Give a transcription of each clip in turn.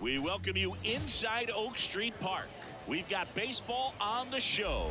We welcome you inside Oak Street Park. We've got baseball on the show.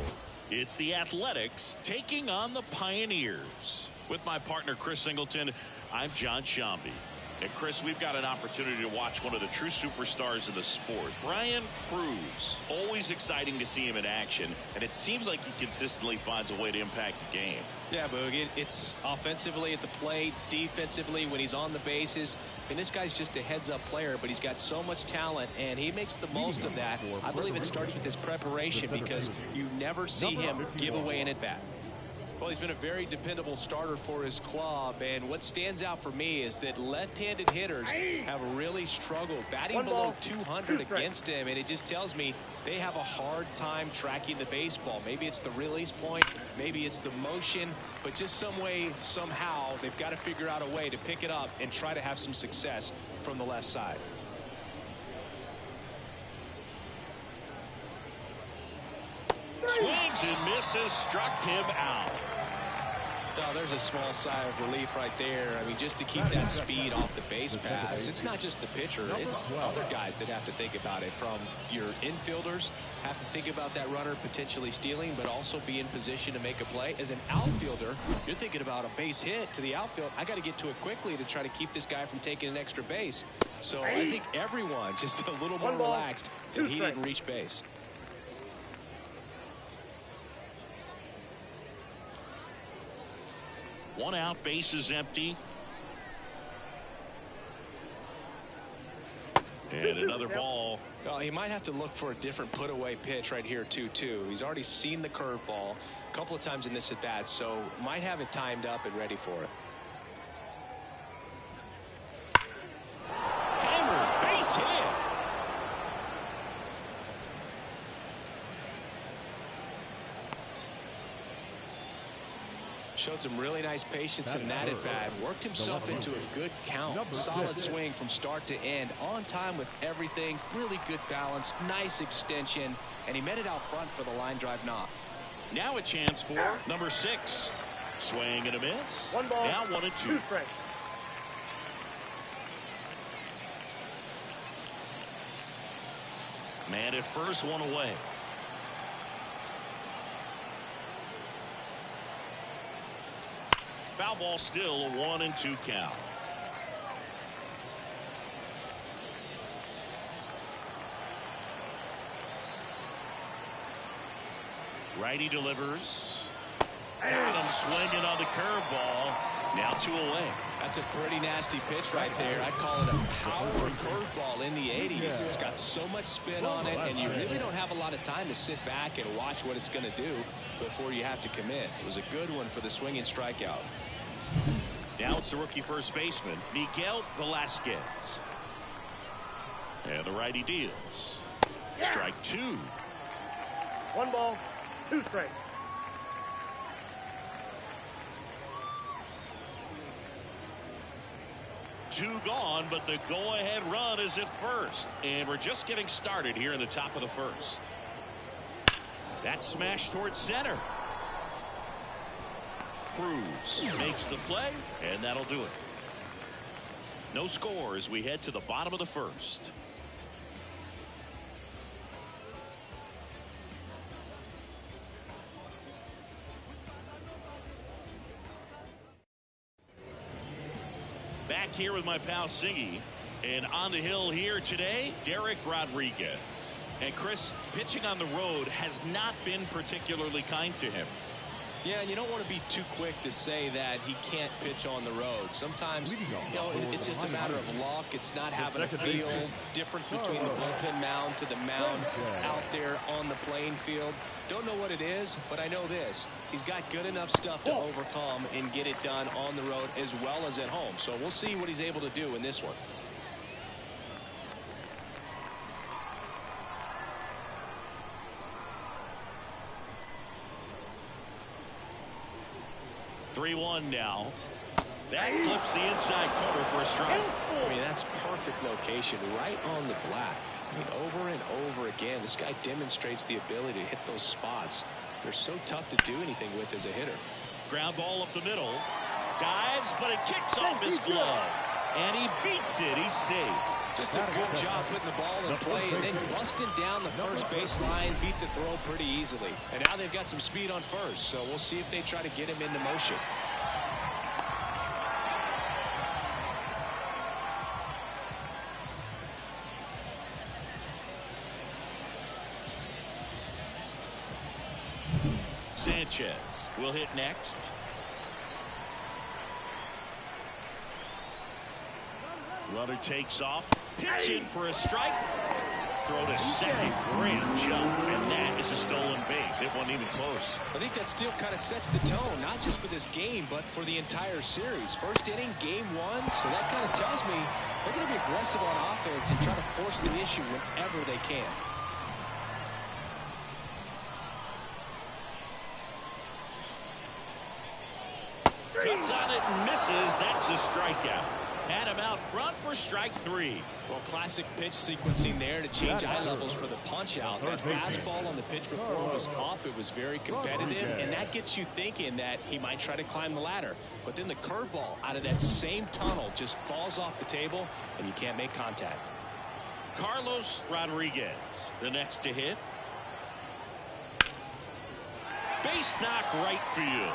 It's the Athletics taking on the Pioneers. With my partner, Chris Singleton, I'm John Shambi. And Chris, we've got an opportunity to watch one of the true superstars of the sport, Brian Cruz. Always exciting to see him in action, and it seems like he consistently finds a way to impact the game. Yeah, Boog, it's offensively at the plate, defensively when he's on the bases. And this guy's just a heads-up player, but he's got so much talent, and he makes the most of that. I believe it starts with his preparation because you never see him give away an at-bat. Well, he's been a very dependable starter for his club, and what stands out for me is that left-handed hitters have really struggled batting below 200 against him, and it just tells me they have a hard time tracking the baseball. Maybe it's the release point, maybe it's the motion, but just some way, somehow, they've got to figure out a way to pick it up and try to have some success from the left side. Swings and misses, struck him out. Oh, there's a small sigh of relief right there. I mean, just to keep that speed off the base paths. It's not just the pitcher. It's other guys that have to think about it. From your infielders, have to think about that runner potentially stealing, but also be in position to make a play. As an outfielder, you're thinking about a base hit to the outfield. I got to get to it quickly to try to keep this guy from taking an extra base. So I think everyone just a little more relaxed that he didn't reach base. One out, base is empty. And another ball. Well, he might have to look for a different put-away pitch right here, 2-2. He's already seen the curveball a couple of times in this at-bat, so might have it timed up and ready for it. Hammer, base hit. Showed some really nice patience in that at bat. Worked himself into a good count. Solid swing from start to end. On time with everything. Really good balance. Nice extension. And he met it out front for the line drive knock. Now a chance for number 6. Swing and a miss. One ball. Now 1-2. Man at first, one away. Foul ball, still a 1-2 count. Righty delivers. Got him swinging on the curveball. Now 2 away. That's a pretty nasty pitch right there. I'd call it a power curveball in the 80s. It's got so much spin on it, and you really don't have a lot of time to sit back and watch what it's going to do before you have to commit. It was a good one for the swinging strikeout. Now it's the rookie first baseman, Miguel Velasquez. And the righty deals. Strike 2. 1 ball, 2 strikes. Two gone, but the go-ahead run is at first. And we're just getting started here in the top of the first. That smash towards center. Cruz makes the play, and that'll do it. No score as we head to the bottom of the first. Back here with my pal Singy, and on the hill here today, Derek Rodriguez. And Chris, pitching on the road has not been particularly kind to him. Yeah, and you don't want to be too quick to say that he can't pitch on the road. Sometimes, it's just a matter of luck. It's not having a feel. Difference between the bullpen mound to the mound out there on the playing field. Don't know what it is, but I know this. He's got good enough stuff to overcome and get it done on the road as well as at home. So we'll see what he's able to do in this one. (3-1) now. That clips the inside corner for a strike. I mean, that's perfect location right on the black. I mean, over and over again, this guy demonstrates the ability to hit those spots. They're so tough to do anything with as a hitter. Ground ball up the middle. Dives, but it kicks off his glove. And he beats it. He's safe. Just a good job putting the ball in play and then busting down the first baseline, beat the throw pretty easily. And now they've got some speed on first, so we'll see if they try to get him into motion. Sanchez will hit next. Runner takes off, hits in for a strike. Throw to second, great jump, and that is a stolen base. It wasn't even close. I think that still kind of sets the tone, not just for this game, but for the entire series. First inning, game one, so that kind of tells me they're going to be aggressive on offense and try to force the issue whenever they can. Cuts on it and misses. That's a strikeout. Had him out front for strike three. Well, classic pitch sequencing there to change eye levels for the punch out. That fastball on the pitch before was up. It was very competitive, and that gets you thinking that he might try to climb the ladder. But then the curveball out of that same tunnel just falls off the table, and you can't make contact. Carlos Rodriguez, the next to hit. Base knock right field.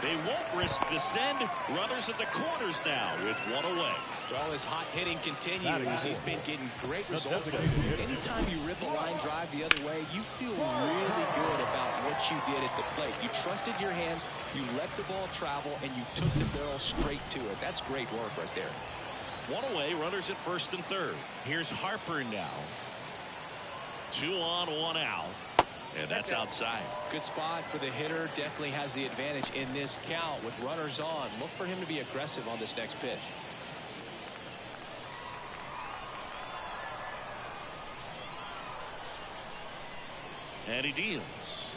They won't risk the send. Runners at the corners now with one away. Well, his hot hitting continues. He's been getting great results. Anytime you rip a line drive the other way, you feel really good about what you did at the plate. You trusted your hands, you let the ball travel, and you took the barrel straight to it. That's great work right there. One away, runners at first and third. Here's Harper now. 2 on, 1 out. And that's outside. Good spot for the hitter. Definitely has the advantage in this count with runners on. Look for him to be aggressive on this next pitch. And he deals.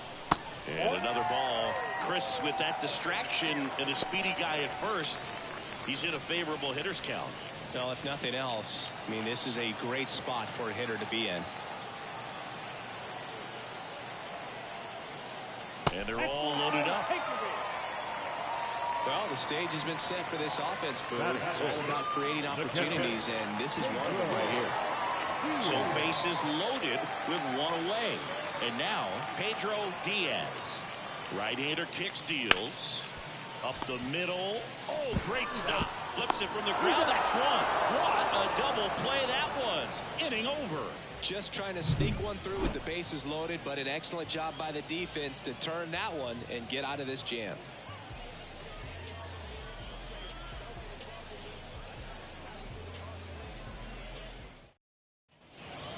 And another ball. Chris with that distraction and a speedy guy at first. He's in a favorable hitter's count. Well, if nothing else, I mean, this is a great spot for a hitter to be in. And they're all loaded up. Well, the stage has been set for this offense, Boo. It's all about creating opportunities, and this is one of them right here. So bases loaded with one away. And now Pedro Diaz. Right-hander kicks, deals. Up the middle. Oh, great stop. Flips it from the ground. That's one. What a double play that was. Inning over. Just trying to sneak one through with the bases loaded, but an excellent job by the defense to turn that one and get out of this jam.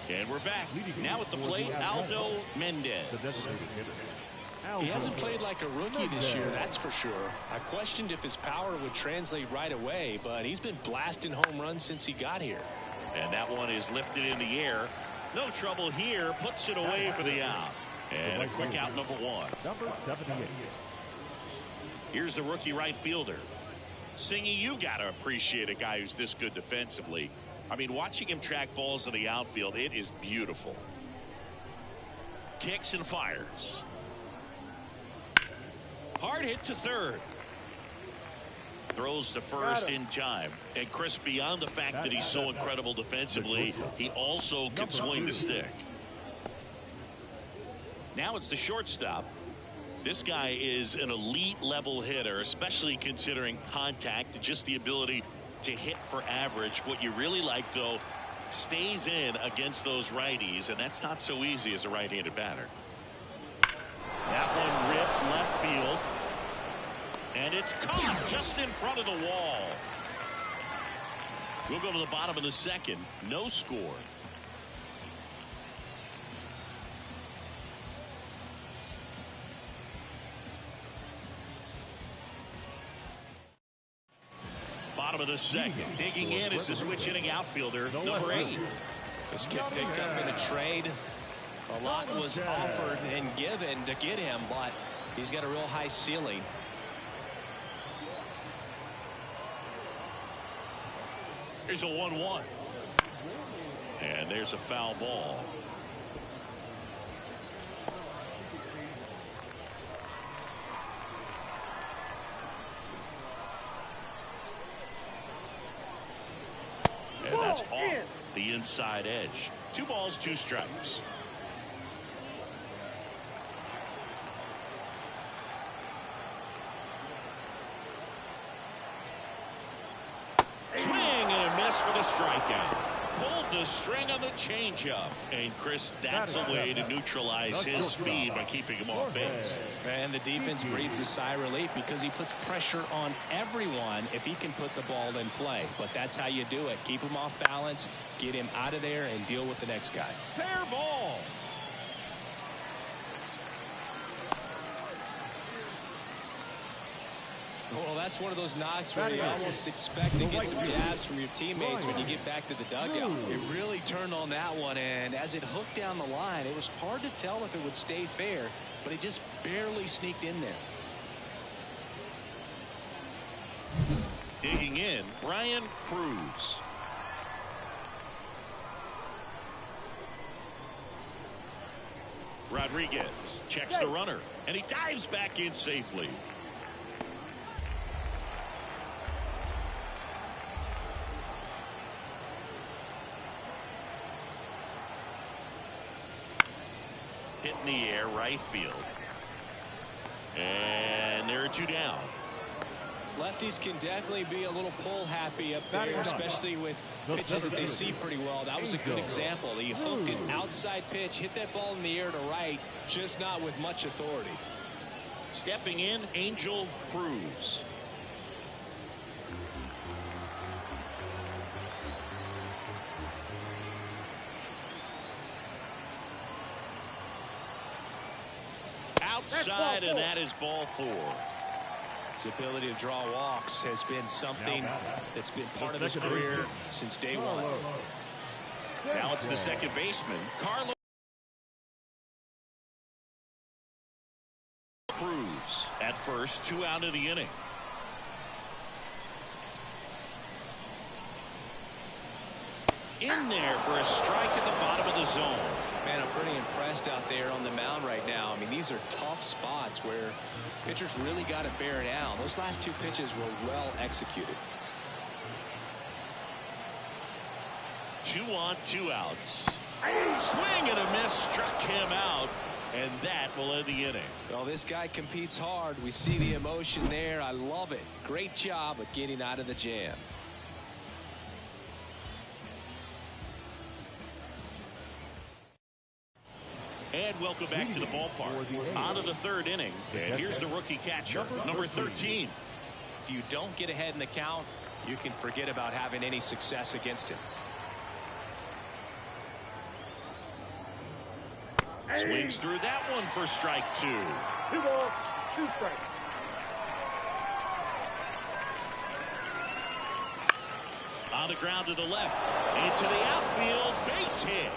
And we're back. Now at the plate, Aldo Mendez. He hasn't played like a rookie this year, that's for sure. I questioned if his power would translate right away, but he's been blasting home runs since he got here. And that one is lifted in the air. No trouble here. Puts it away for the out. And a quick out, number one. Number 78. Here's the rookie right fielder. Singy, you got to appreciate a guy who's this good defensively. I mean, watching him track balls in the outfield, it is beautiful. Kicks and fires. Hard hit to third. Throws to first in time. And Chris, beyond the fact that he's so incredible defensively, he also can swing the stick. Now it's the shortstop. This guy is an elite level hitter, especially considering contact and just the ability to hit for average. What you really like, though, stays in against those righties, and that's not so easy as a right-handed batter. That one ripped left field. And it's caught just in front of the wall. We'll go to the bottom of the second. No score. Bottom of the second. Digging in is the switch hitting outfielder, number 8. This kid picked up in a trade. A lot was offered and given to get him, but he's got a real high ceiling. Here's a 1-1. And there's a foul ball. inside edge. 2 balls, 2 strikes. Swing and a miss for the strikeout. Pulled the string on the changeup. And Chris, that's a way to neutralize his speed by keeping him off base. And the defense breathes a sigh of relief because he puts pressure on everyone if he can put the ball in play. But that's how you do it. Keep him off balance, get him out of there, and deal with the next guy. Fair ball. Well, that's one of those knocks where you almost expect to get some jabs from your teammates when you get back to the dugout. It really turned on that one, and as it hooked down the line, it was hard to tell if it would stay fair, but it just barely sneaked in there. Digging in, Brian Cruz. Rodriguez checks the runner, and he dives back in safely. Hit in the air, right field. And there are 2 down. Lefties can definitely be a little pull happy up there, especially with pitches that they see pretty well. That was a good example. He hooked an outside pitch, hit that ball in the air to right, just not with much authority. Stepping in, Angel Cruz. Outside, and that is ball 4. His ability to draw walks has been something that's been part of his career since day one. Now it's the second baseman, Carlos Cruz. At first, 2 out of the inning. In there for a strike at the bottom of the zone. Man, I'm pretty impressed out there on the mound right now. I mean, these are tough spots where pitchers really got to bear down. Those last 2 pitches were well executed. 2 on, 2 outs. Swing and a miss, struck him out, and that will end the inning. Well, this guy competes hard. We see the emotion there. I love it. Great job of getting out of the jam. And welcome back to the ballpark. On to the 3rd inning. And here's the rookie catcher, number 13. If you don't get ahead in the count, you can forget about having any success against him. Swings through that one for strike 2. 2 balls, 2 strikes. On the ground to the left. Into the outfield, base hit.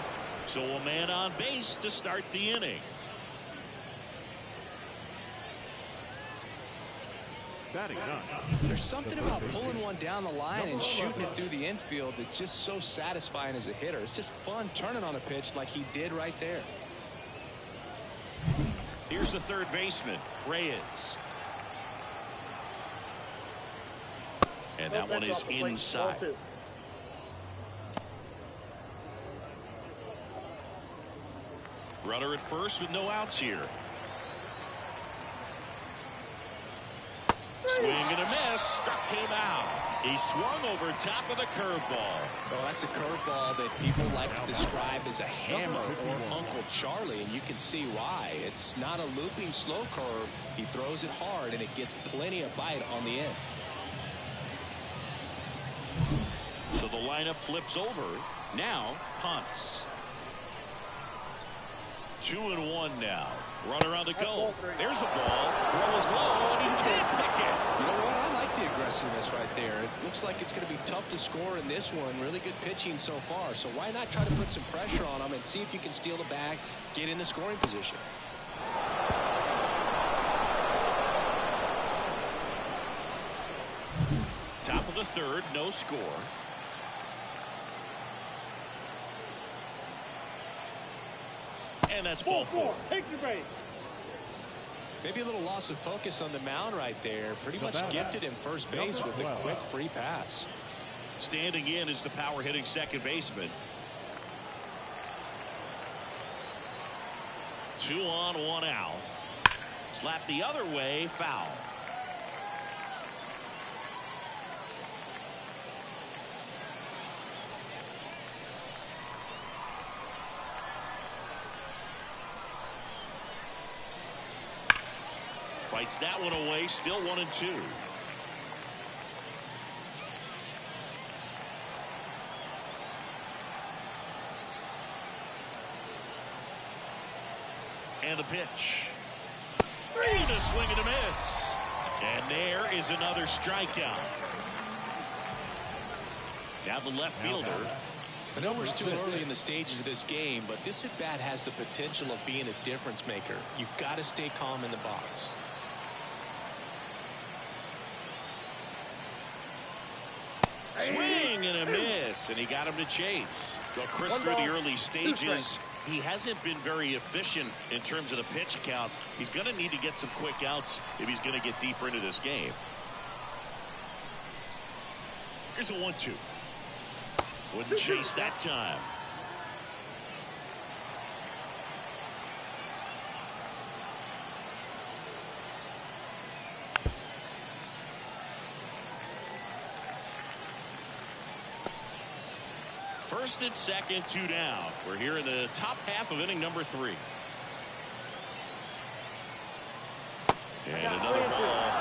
So a man on base to start the inning. There's something about pulling one down the line and shooting it through the infield that's just so satisfying as a hitter. It's just fun turning on a pitch like he did right there. Here's the 3rd baseman, Reyes. And that one is inside. Runner at first with no outs here. Swing and a miss, struck him out. He swung over top of the curveball. Well, that's a curveball that people like to describe as a hammer or Uncle Charlie, and you can see why. It's not a looping slow curve. He throws it hard, and it gets plenty of bite on the end. So the lineup flips over. Now punts. 2-1 now. Runner on the go. There's a ball. Throw is low, and he can't pick it. You know what? I like the aggressiveness right there. It looks like it's going to be tough to score in this one. Really good pitching so far. So why not try to put some pressure on him and see if you can steal the bag, get in the scoring position. Top of the 3rd, no score. And that's ball 4. Take your base. Maybe a little loss of focus on the mound right there. Pretty much gifted him first base with a quick free pass. Standing in is the power hitting second baseman, 2 on, 1 out. Slap the other way, foul. Fights that one away, still 1-2. And the pitch. And a swing and a miss. And there is another strikeout. Now the left fielder. I know we're still early in the stages of this game, but this at bat has the potential of being a difference maker. You've got to stay calm in the box. Swing and a miss, and he got him to chase. Well, Chris, through the early stages, he hasn't been very efficient in terms of the pitch count. He's going to need to get some quick outs if he's going to get deeper into this game. Here's a 1-2. Wouldn't chase that time. First and second, 2 down. We're here in the top half of inning number 3. And another ball.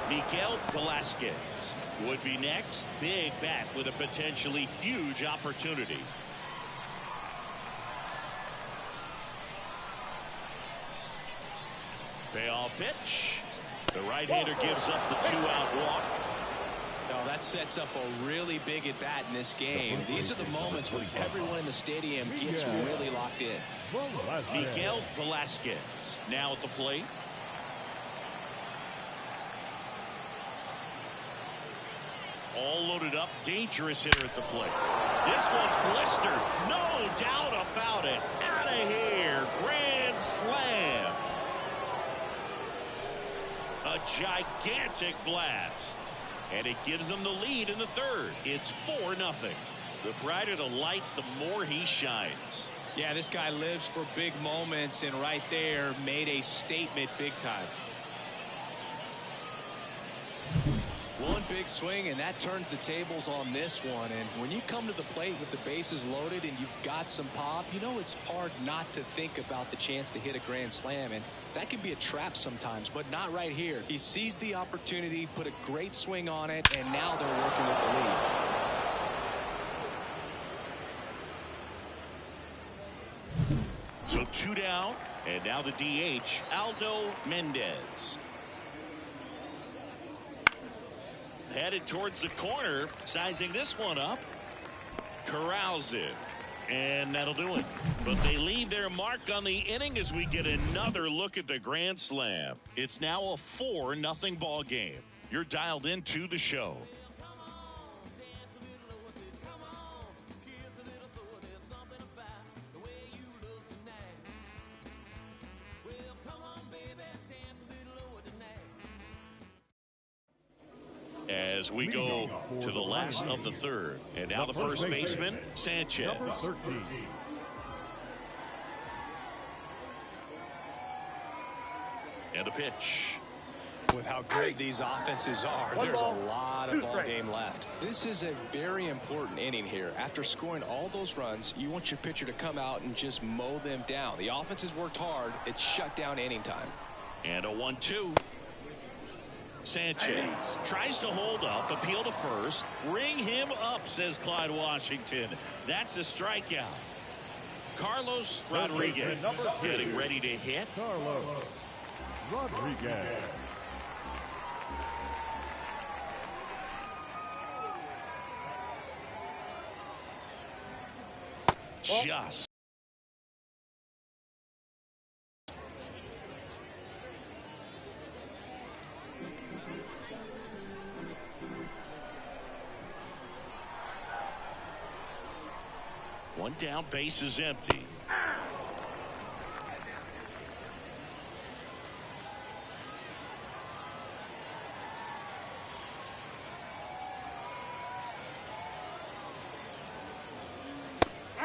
Miguel Velasquez would be next. Big bat with a potentially huge opportunity. Payoff pitch. The right-hander gives up the 2-out walk. No, that sets up a really big at bat in this game. These are the moments when everyone in the stadium gets really locked in. Miguel Velasquez now at the plate. All loaded up, dangerous hitter at the plate. This one's blistered, no doubt about it. Out of here, grand slam. A gigantic blast. And it gives them the lead in the third. It's 4-0. The brighter the lights, the more he shines. Yeah, this guy lives for big moments, and right there made a statement big time. One big swing, and that turns the tables on this one. And when you come to the plate with the bases loaded and you've got some pop, you know it's hard not to think about the chance to hit a grand slam. And that can be a trap sometimes, but not right here. He seized the opportunity, put a great swing on it, and now they're working with the lead. So 2 down, and now the DH, Aldo Mendez. Headed towards the corner, sizing this one up. Corrals it. And that'll do it. But they leave their mark on the inning as we get another look at the grand slam. It's now a 4-0 ball game. You're dialed into the show. As we go to the last of the third. And now the first baseman, Sanchez. And a pitch. With how good these offenses are, there's a lot of ball game left. This is a very important inning here. After scoring all those runs, you want your pitcher to come out and just mow them down. The offense has worked hard. It's shut down inning time. And a 1-2. Sanchez tries to hold up, appeal to first. Ring him up, says Clyde Washington. That's a strikeout. Carlos Rodriguez getting ready to hit. Carlos Rodriguez. Just. One down, base is empty.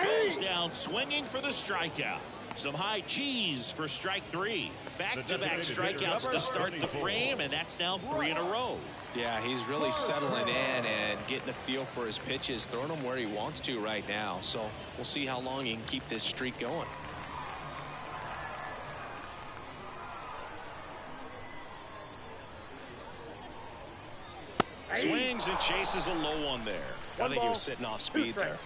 Goes down swinging for the strikeout. Some high cheese for strike three. Back-to-back strikeouts to start the frame, and that's now 3 in a row. Yeah, he's really settling in and getting a feel for his pitches, throwing them where he wants to right now. So we'll see how long he can keep this streak going. Swings and chases a low one there. I think he was sitting off speed there.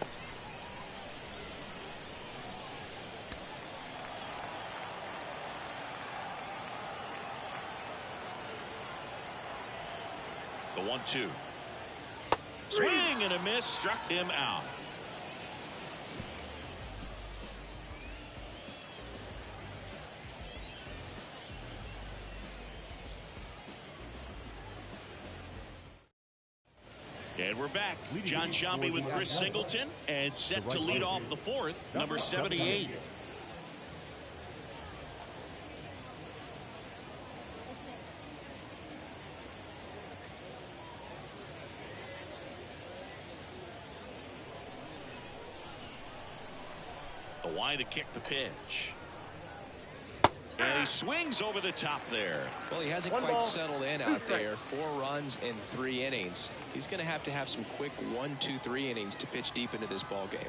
The 1-2. Swing and a miss, struck him out. And we're back. John Sciambi with Chris Singleton, and set to lead off the fourth, number 78. The wide to kick the pitch. And he swings over the top there. Well, he hasn't quite settled in out there. 4 runs in 3 innings. He's going to have some quick 1, 2, 3 innings to pitch deep into this ball game.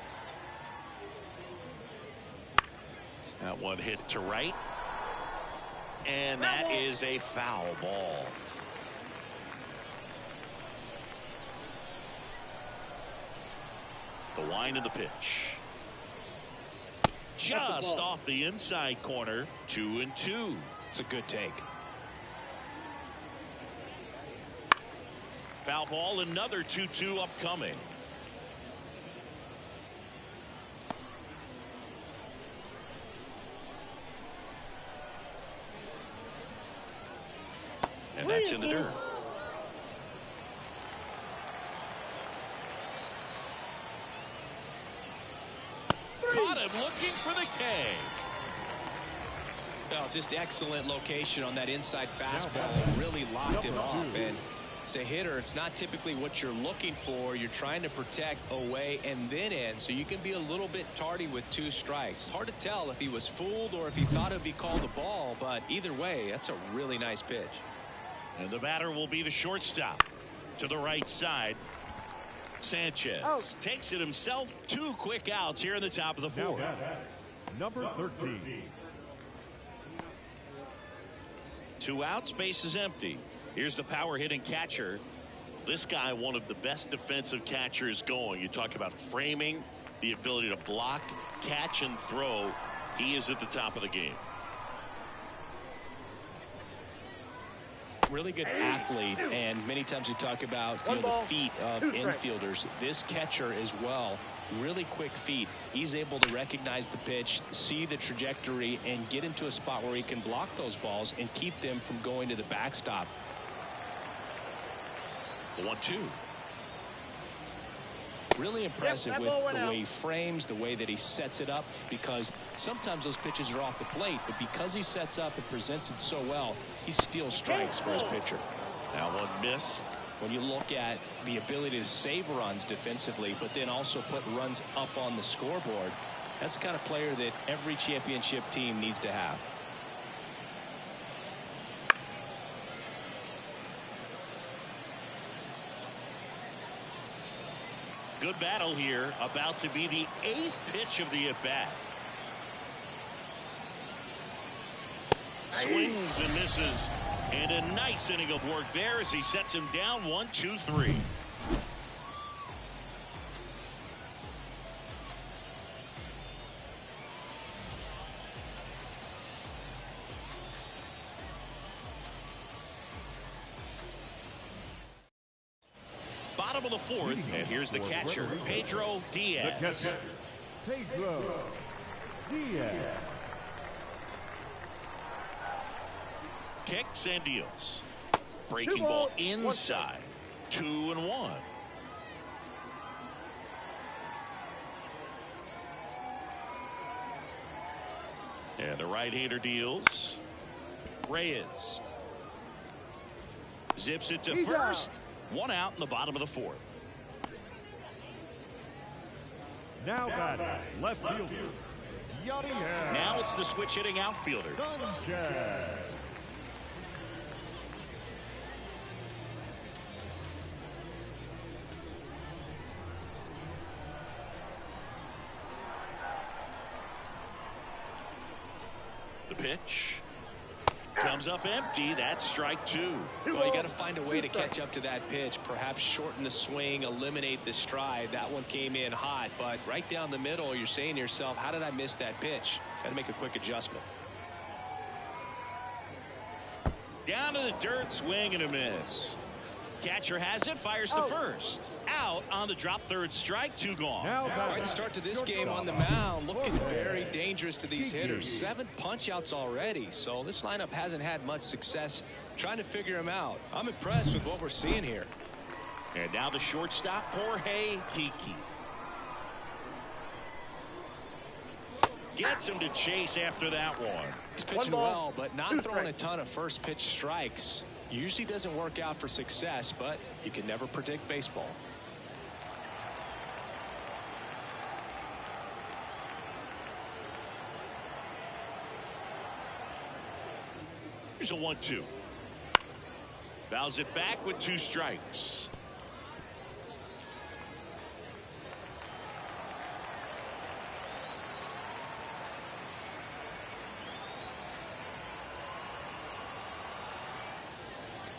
That one hit to right. And that is a foul ball. The wind of the pitch. Just off the inside corner. 2-2. It's a good take. Foul ball, another 2-2 upcoming. And that's in the dirt. Caught him looking for the K. Well, just excellent location on that inside fastball. Really locked him off. And as a hitter, it's not typically what you're looking for. You're trying to protect away and then in, so you can be a little bit tardy with 2 strikes. It's hard to tell if he was fooled or if he thought it would be called a ball, but either way, that's a really nice pitch. And the batter will be the shortstop to the right side. Sanchez takes it himself. 2 quick outs here in the top of the 4th. Number 13. 2 outs, base is empty. Here's the power hitting catcher. This guy, one of the best defensive catchers going. You talk about framing, the ability to block, catch, and throw. He is at the top of the game. Really good athlete, and many times we talk about the feet of infielders. This catcher as well, really quick feet. He's able to recognize the pitch, see the trajectory, and get into a spot where he can block those balls and keep them from going to the backstop. The 1-2. Really impressive with the way he frames, the way that he sets it up, because sometimes those pitches are off the plate, but because he sets up and presents it so well, he steals strikes for his pitcher. That one missed. When you look at the ability to save runs defensively, but then also put runs up on the scoreboard, that's the kind of player that every championship team needs to have. Good battle here. About to be the 8th pitch of the at-bat. Swings and misses. And a nice inning of work there as he sets him down 1-2-3. Bottom of the 4th, and here's the catcher, Pedro Diaz. Pedro Diaz. Kicks and deals. Breaking ball inside. 2-1. And the right-hander deals. Reyes zips it to first. 1 out in the bottom of the 4th. Now batting left fielder, Now it's the switch hitting outfielder. The pitch comes up empty. That's strike two. Well, you got to find a way to catch up to that pitch. Perhaps shorten the swing, eliminate the stride. That one came in hot, but right down the middle, you're saying to yourself, how did I miss that pitch? Got to make a quick adjustment. Down to the dirt, swing and a miss. Catcher has it, fires the first. Out on the drop, third strike, two gone. Quite the start to this game on the mound. Looking very dangerous to these hitters. 7 punch-outs already, so this lineup hasn't had much success trying to figure him out. I'm impressed with what we're seeing here. And now the shortstop, Jorge Kiki. Gets him to chase after that one. He's pitching well, but not throwing a ton of first pitch strikes. Usually doesn't work out for success, but you can never predict baseball. Here's a 1-2. Fouls it back with 2 strikes.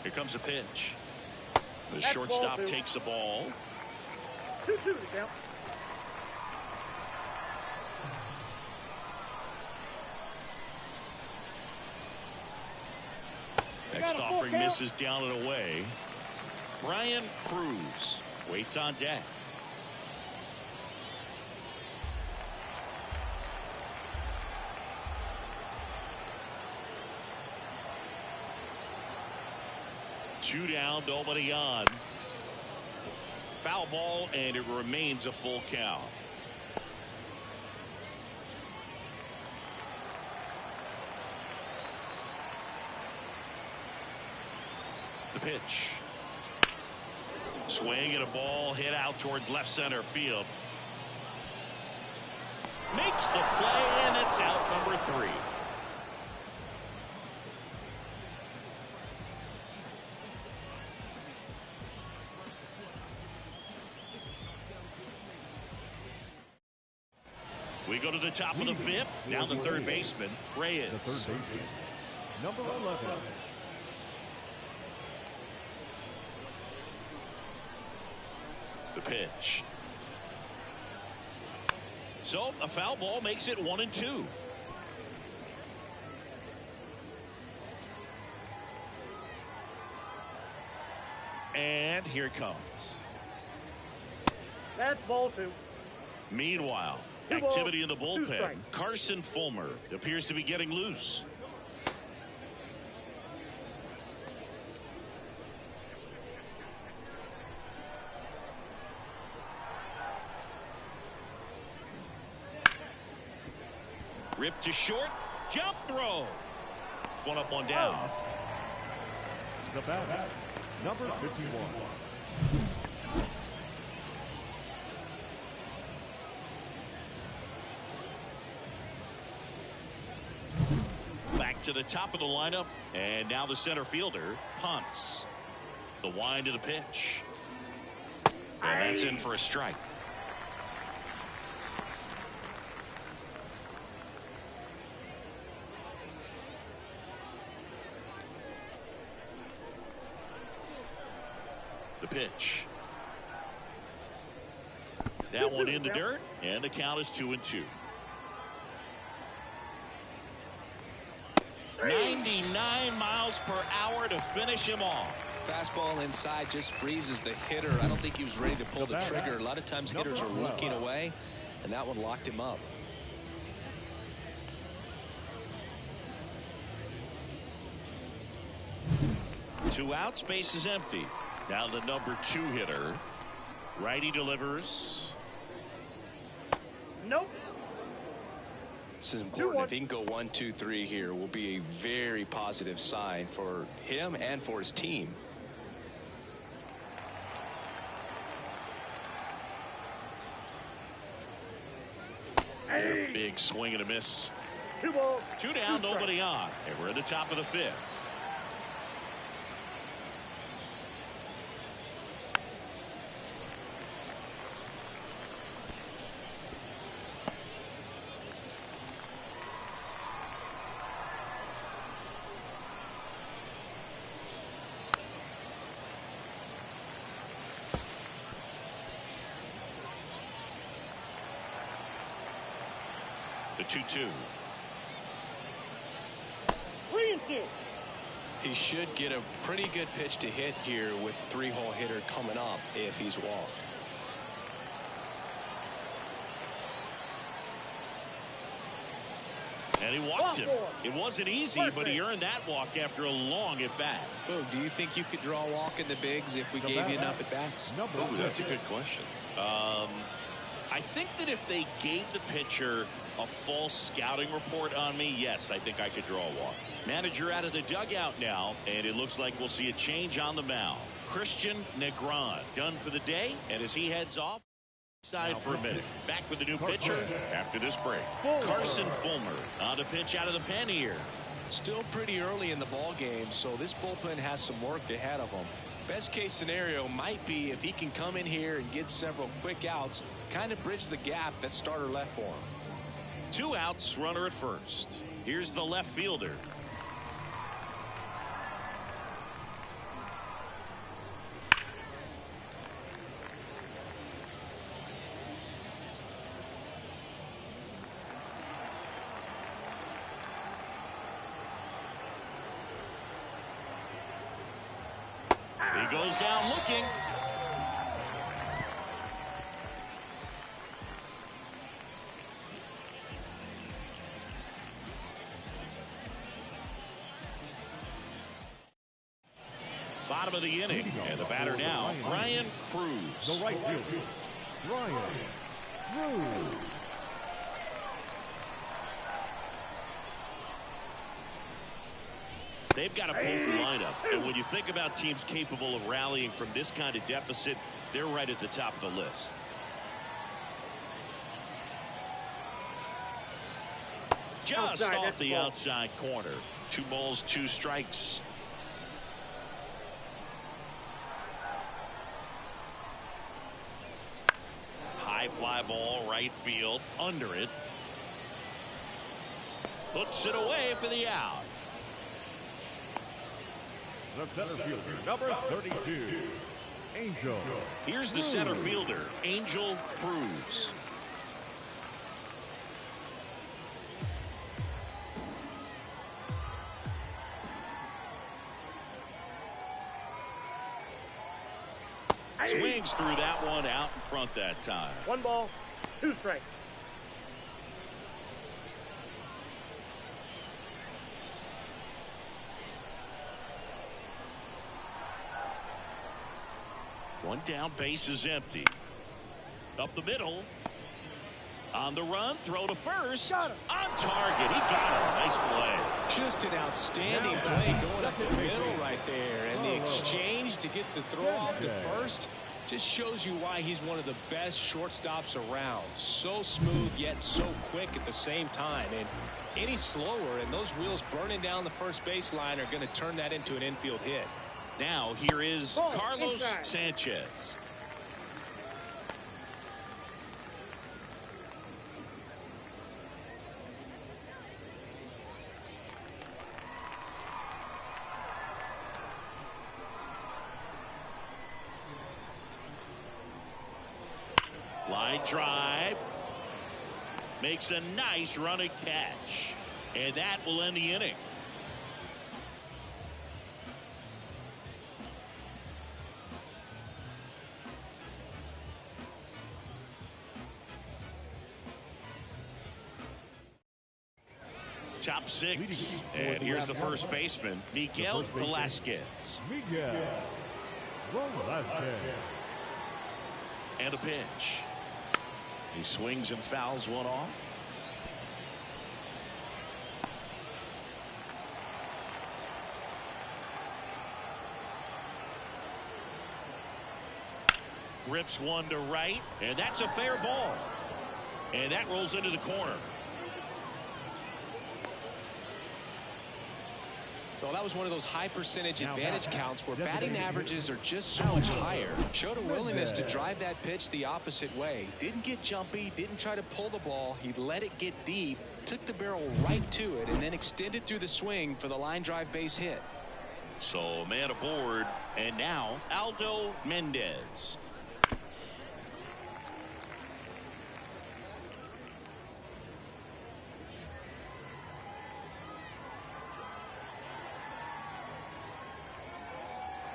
Here comes the pitch. The shortstop takes the ball. 2-2 count. Next offering misses down and away. Brian Cruz waits on deck. Two down, nobody on. Foul ball, and it remains a full count. The pitch. Swing and a ball hit out towards left center field. Makes the play, and it's out number 3. We go to the top of the 5th. Down the third baseman, Reyes. The third baseman, number 11. The pitch. So a foul ball makes it 1-2. And here it comes. That's ball 2. Meanwhile, activity in the bullpen. Carson Fulmer appears to be getting loose. Ripped to short. Jump throw. One up, one down. The batter, number 51. Back to the top of the lineup, and now the center fielder punts. The wind of the pitch, and that's in for a strike. The pitch. That one in the dirt, and the count is 2-2. 99 miles per hour to finish him off. Fastball inside just freezes the hitter. I don't think he was ready to pull the trigger. A lot of times hitters are looking away, and that one locked him up. Two outs, base is empty. Now the number 2 hitter. Righty delivers. Nope. This is important. If he can go 1, 2, 3 here, will be a very positive sign for him and for his team. Big Big swing and a miss. 2 balls. 2 down, nobody on. And we're at the top of the 5th. The 2-2. 3-2. He should get a pretty good pitch to hit here with 3-hole hitter coming up if he's walked. And he walked him. It wasn't easy, but he earned that walk after a long at bat. Oh, do you think you could draw a walk in the bigs if we gave you enough at bats? Oh, that's a good question. I think that if they gave the pitcher a false scouting report on me, yes, I think I could draw a walk. Manager out of the dugout now, and it looks like we'll see a change on the mound. Christian Negron done for the day, and as he heads off side for a minute. Back with the new pitcher after this break. Carson Fulmer on the pitch out of the pen here. Still pretty early in the ball game, so this bullpen has some work ahead of him. Best case scenario might be if he can come in here and get several quick outs, kind of bridge the gap that starter left for him. 2 outs, runner at first. Here's the left fielder. He goes down looking. Bottom of the inning, and the batter now, Brian Cruz. The right fielder, Brian Cruz. They've got a potent lineup, and when you think about teams capable of rallying from this kind of deficit, they're right at the top of the list. Just off the outside corner. 2 balls, 2 strikes. High fly ball, right field, under it. Puts it away for the out. The center fielder, number 32, Angel. Here's the center fielder, Angel Cruz. Swings through that one, out in front that time. 1 ball, 2 strikes. One down, base is empty. Up the middle. On the run, throw to first. On target, he got it. Nice play. Just an outstanding play going up the middle right there. And the exchange to get the throw off to first just shows you why he's one of the best shortstops around. So smooth, yet so quick at the same time. And any slower, and those wheels burning down the first baseline are going to turn that into an infield hit. Now here is Carlos Sanchez. Line drive. Makes a nice running catch. And that will end the inning. Top 6, and here's the first baseman, Miguel Velasquez. Miguel Velasquez. And a pitch. He swings and fouls one off. Rips one to right, and that's a fair ball. And that rolls into the corner. Well, that was one of those high percentage advantage counts where batting averages are just so much higher. Showed a willingness to drive that pitch the opposite way. Didn't get jumpy, didn't try to pull the ball. He let it get deep, took the barrel right to it, and then extended through the swing for the line drive base hit. So man aboard, and now Aldo Mendez.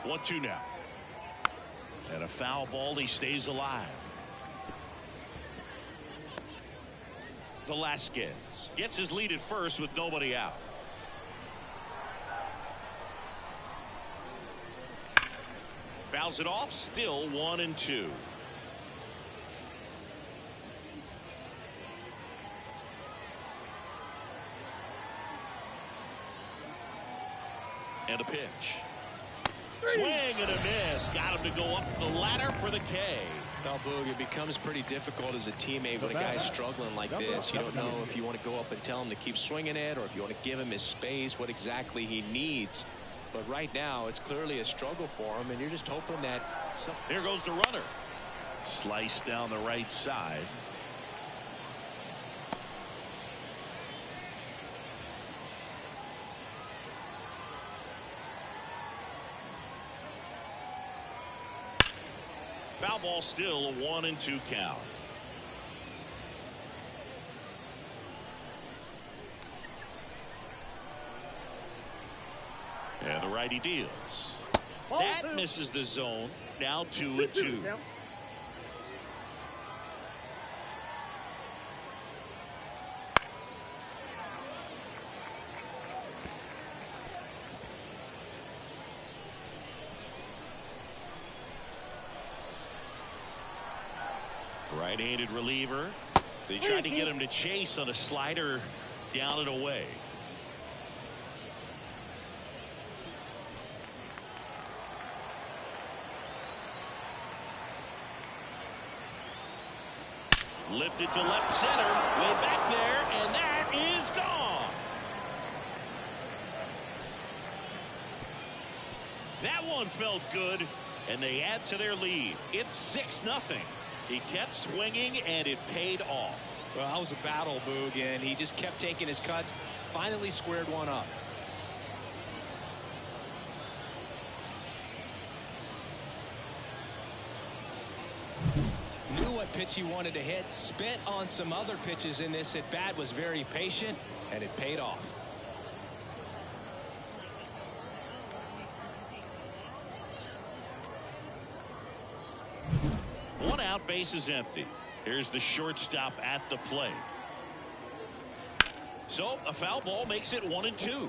1-2 now. And a foul ball, he stays alive. Velasquez gets his lead at first with nobody out. Fouls it off, still 1-2. And a pitch. Swing and a miss. Got him to go up the ladder for the K. Well, Boog, it becomes pretty difficult as a teammate when a guy's struggling like this. You don't know if you want to go up and tell him to keep swinging it or if you want to give him his space, what exactly he needs. But right now, it's clearly a struggle for him, and you're just hoping that... Here goes the runner. Slice down the right side. Foul ball, still a 1-2 count. And the righty deals. That misses the zone. Now 2-2. Right-handed reliever. They tried to get him to chase on a slider, down and away. Lifted to left center, way back there, and that is gone. That one felt good, and they add to their lead. It's 6-0. He kept swinging, and it paid off. Well, that was a battle, Boog, and he just kept taking his cuts. Finally squared one up. Knew what pitch he wanted to hit. Spent on some other pitches in this at bat. Was very patient, and it paid off. One out, base is empty. Here's the shortstop at the plate. So a foul ball makes it 1-2.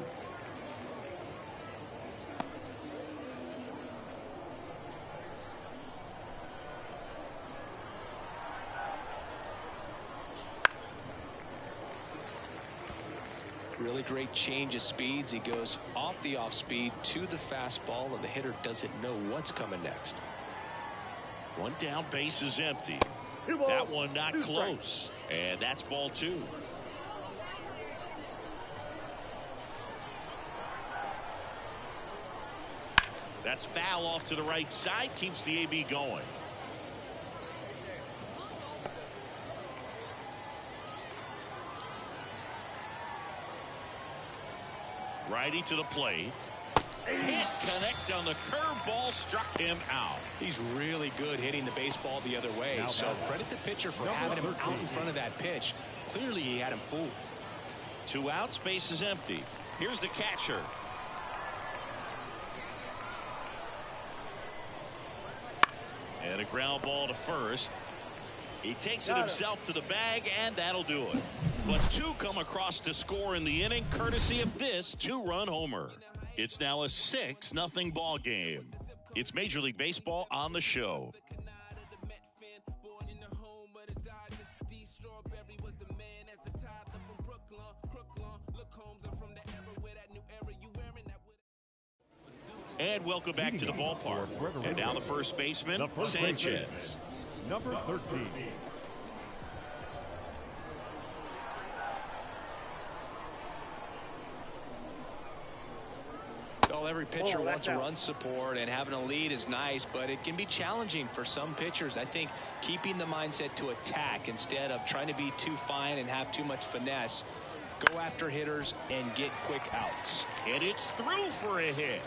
Really great change of speeds. He goes off the off speed to the fastball, and the hitter doesn't know what's coming next. One down, base is empty. That one not close. And that's ball 2. That's foul off to the right side. Keeps the AB going. Righty to the plate. Can't connect on the curveball, struck him out. He's really good hitting the baseball the other way. So credit the pitcher for having him out in front of that pitch. Clearly he had him fooled. 2 outs, base is empty. Here's the catcher. And a ground ball to first. He takes it himself to the bag, and that'll do it. But 2 come across to score in the inning, courtesy of this 2-run homer. It's now a 6-0 ball game. It's Major League Baseball on the show. And welcome back to the ballpark. And now the first baseman, Sanchez. Number 13. Well, every pitcher wants run support, and having a lead is nice, but it can be challenging for some pitchers. I think keeping the mindset to attack instead of trying to be too fine and have too much finesse. Go after hitters and get quick outs. And it's through for a hit.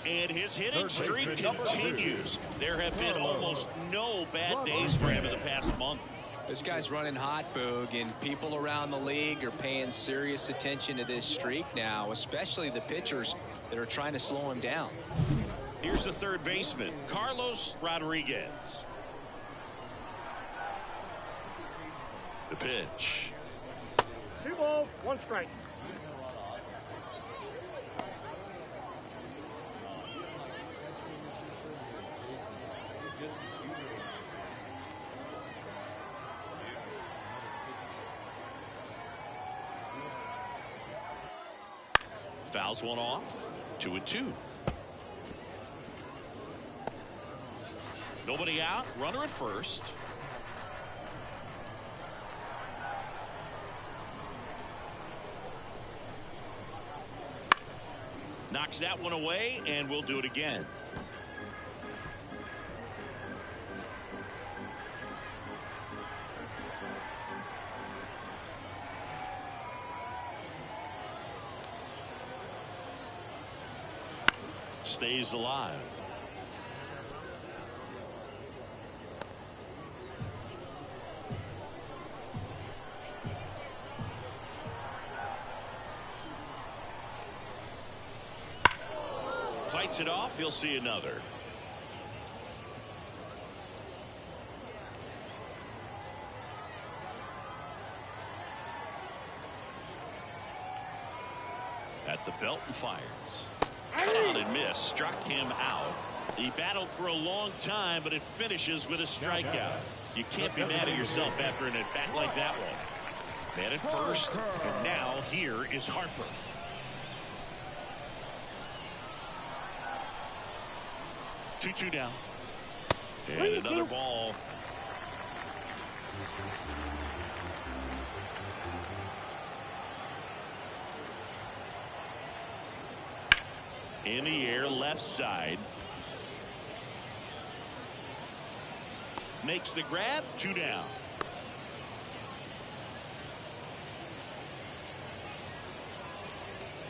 And his hitting streak continues. There have been almost no bad days for him in the past month. This guy's running hot, Boog, and people around the league are paying serious attention to this streak now, especially the pitchers that are trying to slow him down. Here's the third baseman, Carlos Rodriguez. The pitch. 2 balls, 1 strike. Fouls one off. 2-2. Nobody out. Runner at first. Knocks that one away, and we'll do it again. Stays alive. Fights it off. He'll see another. At the belt and fires. Cut on and miss. Struck him out. He battled for a long time, but it finishes with a strikeout. You can't be mad at yourself after an at-bat like that one. Man at first, and now here is Harper. Two down. And another ball. In the air, left side. Makes the grab. 2 down.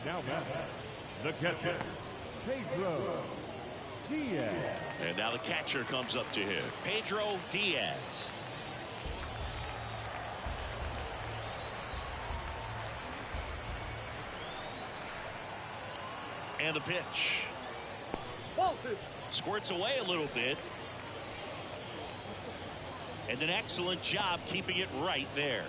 Now back, the catcher, Pedro Diaz. And now the catcher comes up to him. Pedro Diaz. And the pitch. Ball 2. Squirts away a little bit. And an excellent job keeping it right there.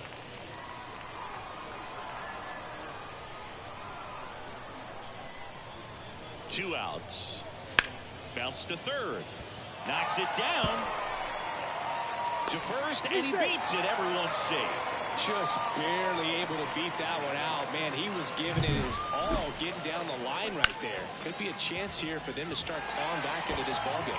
Two outs. Bounce to third. Knocks it down to first, and he beats it. Everyone's safe. Just barely able to beat that one out. Man, he was giving it his all, getting down the line right there. Could be a chance here for them to start clawing back into this ballgame.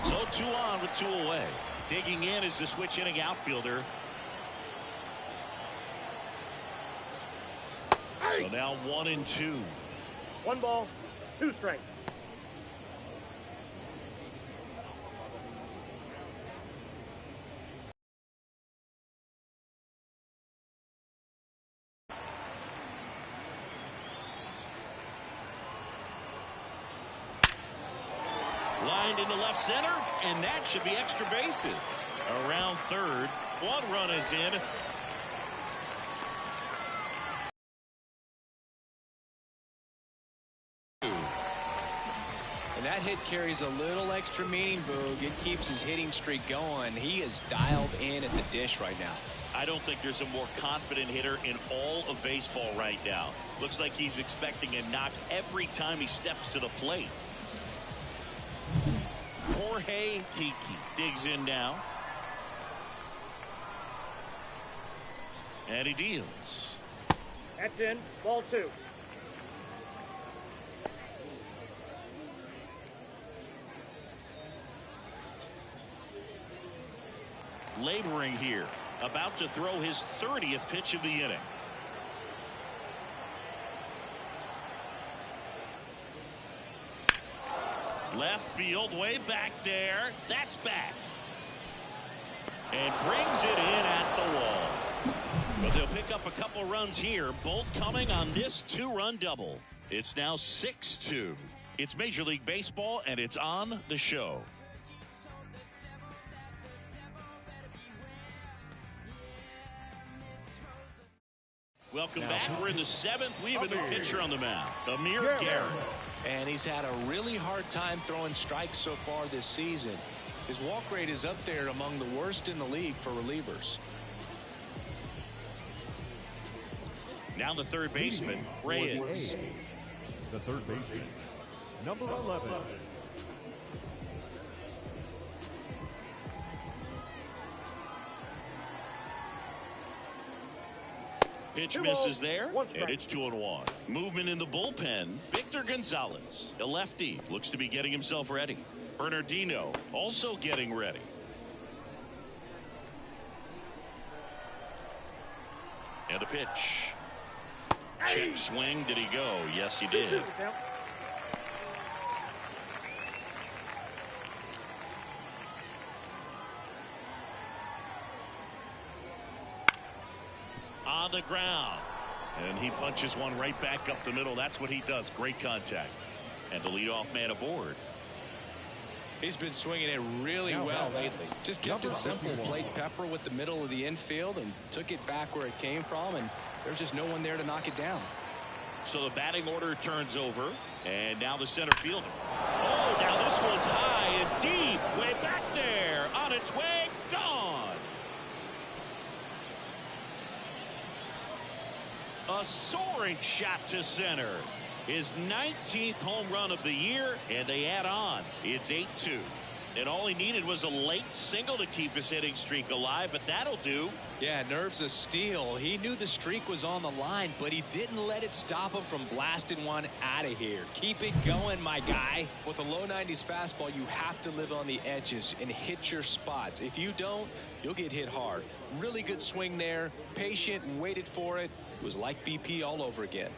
So 2 on with 2 away. Digging in is the switch hitting outfielder. So now 1-2. 1 ball, 2 strikes. Lined into left center, and that should be extra bases. Around third, 1 run is in. And that hit carries a little extra meaning, Boog. It keeps his hitting streak going. He is dialed in at the dish right now. I don't think there's a more confident hitter in all of baseball right now. Looks like he's expecting a knock every time he steps to the plate. Jorge Hickey digs in now. And he deals. That's in. Ball 2. laboring here, about to throw his 30th pitch of the inning. Left field, way back there. That's back. And brings it in at the wall. But they'll pick up a couple runs here, both coming on this two-run double. It's now 6-2. It's Major League Baseball, and it's on the show. Welcome back. We're in the 7th. We have a new pitcher on the mound, Amir Garrett. And he's had a really hard time throwing strikes so far this season. His walk rate is up there among the worst in the league for relievers. Now the third baseman, Reyes. The third baseman, number 11. Pitch misses there, and it's 2-1. Movement in the bullpen. Victor Gonzalez, a lefty, looks to be getting himself ready. Bernardino also getting ready. And a pitch. Check swing. Did he go? Yes, he did. On the ground, and he punches one right back up the middle. That's what he does. Great contact. And the leadoff man aboard. He's been swinging it really well lately. Just kept it simple. Played pepper with the middle of the infield and took it back where it came from, and there's just no one there to knock it down. So the batting order turns over, and now the center fielder. Oh, now this one's high and deep, way back there, on its way, gone. A soaring shot to center. His 19th home run of the year, and they add on. It's 8-2. And all he needed was a late single to keep his hitting streak alive, but that'll do. Yeah, nerves of steel. He knew the streak was on the line, but he didn't let it stop him from blasting one out of here. Keep it going, my guy. With a low 90s fastball, you have to live on the edges and hit your spots. If you don't, you'll get hit hard. Really good swing there. Patient and waited for it. It was like BP all over again.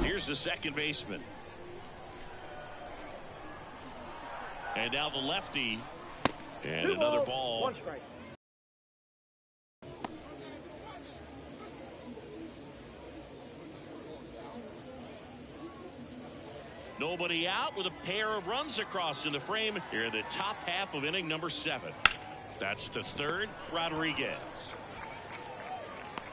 Here's the second baseman. And now the lefty. And another ball. 1 strike. Nobody out with a pair of runs across in the frame here in the top half of inning number 7. That's the third, Rodriguez.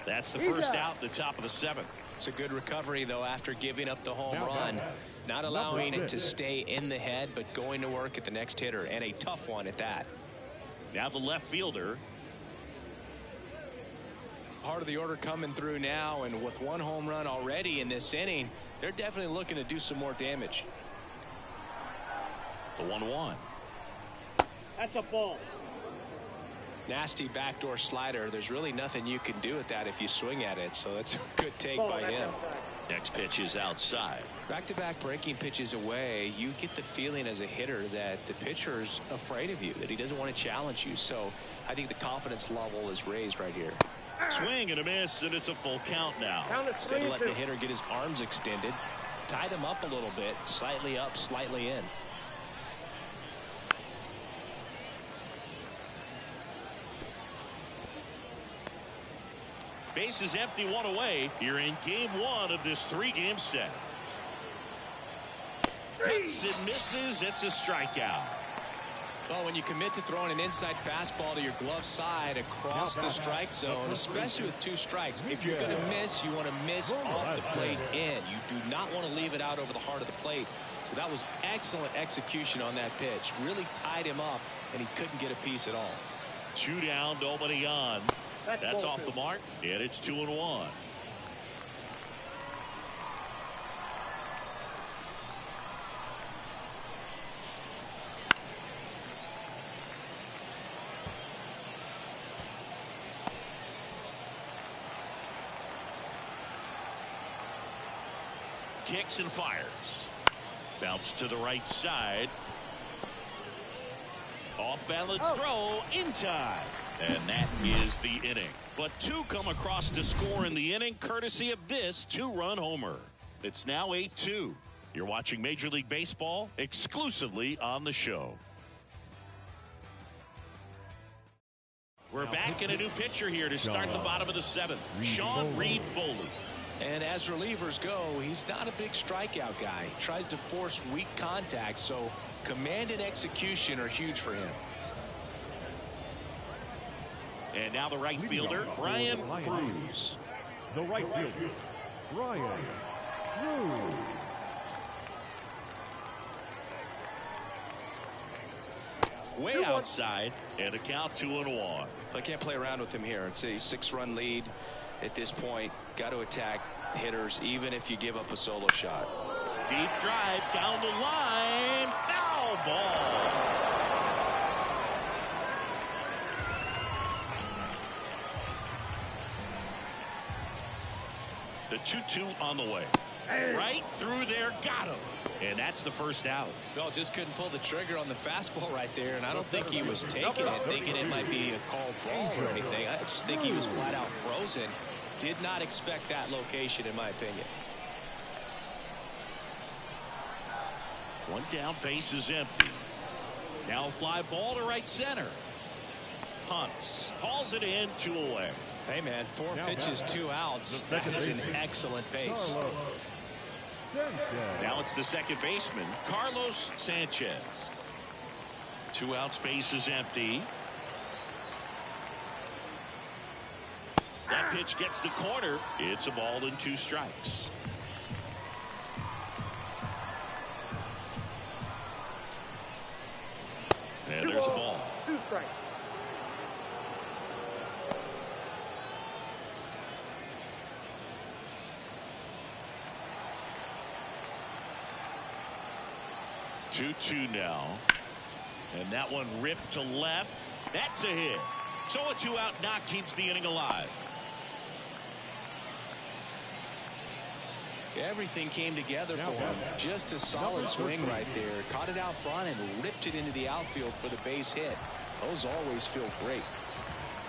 That's the first out, the top of the 7th. It's a good recovery, though, after giving up the home run. Not allowing it to stay in the head, but going to work at the next hitter, and a tough one at that. Now the left fielder. Part of the order coming through now, and with 1 home run already in this inning, they're definitely looking to do some more damage. The 1-1. That's a ball. Nasty backdoor slider. There's really nothing you can do with that if you swing at it, so that's a good take Ball, by him. outside. Next pitch is outside. Back-to-back breaking pitches away, you get the feeling as a hitter that the pitcher's afraid of you, that he doesn't want to challenge you. So I think the confidence level is raised right here. Swing and a miss, and it's a full count now. Instead of letting the hitter get his arms extended, tied him up a little bit, slightly up, slightly in. Base is empty, 1 away. You're in game 1 of this 3-game set. Hits and misses. It's a strikeout. Well, when you commit to throwing an inside fastball to your glove side across the strike zone, especially with 2 strikes, if you're going to miss, you want to miss off the plate in. You do not want to leave it out over the heart of the plate. So that was excellent execution on that pitch. Really tied him up, and he couldn't get a piece at all. 2 down, nobody on. That's off the mark, and it's 2-1. kicks and fires. Bounce to the right side. Off balance throw in time. And that is the inning. But two come across to score in the inning courtesy of this two-run homer. It's now 8-2. You're watching Major League Baseball exclusively on the show. We're back in a new pitcher here to start the bottom of the seventh. Sean Reed Foley. And as relievers go, he's not a big strikeout guy. He tries to force weak contact, so command and execution are huge for him. And now the right fielder, Brian Cruz. The right fielder, Brian Cruz. Way outside, and a count 2-1. I can't play around with him here. It's a 6-run lead at this point. Got to attack hitters, even if you give up a solo shot. Deep drive down the line. Foul ball. The 2-2 on the way. Right through there, got him. And that's the first out. Well, just couldn't pull the trigger on the fastball right there, and I don't think he was taking it, thinking it might be a called ball or anything. I just think he was flat out frozen. Did not expect that location, in my opinion. One down, base is empty. Now a fly ball to right center. Punts. Hauls it in, 2 away. Hey, man, 4 pitches, 2 outs. That is an excellent pace. Now it's the second baseman, Carlos Sanchez. 2 outs, base is empty. That pitch gets the corner. It's a ball and 2 strikes. And there's a ball. 2 strikes. Two now. And that one ripped to left. That's a hit. So a 2-out knock keeps the inning alive. Everything came together for him. Just a solid swing right there. Caught it out front and ripped it into the outfield for the base hit. Those always feel great.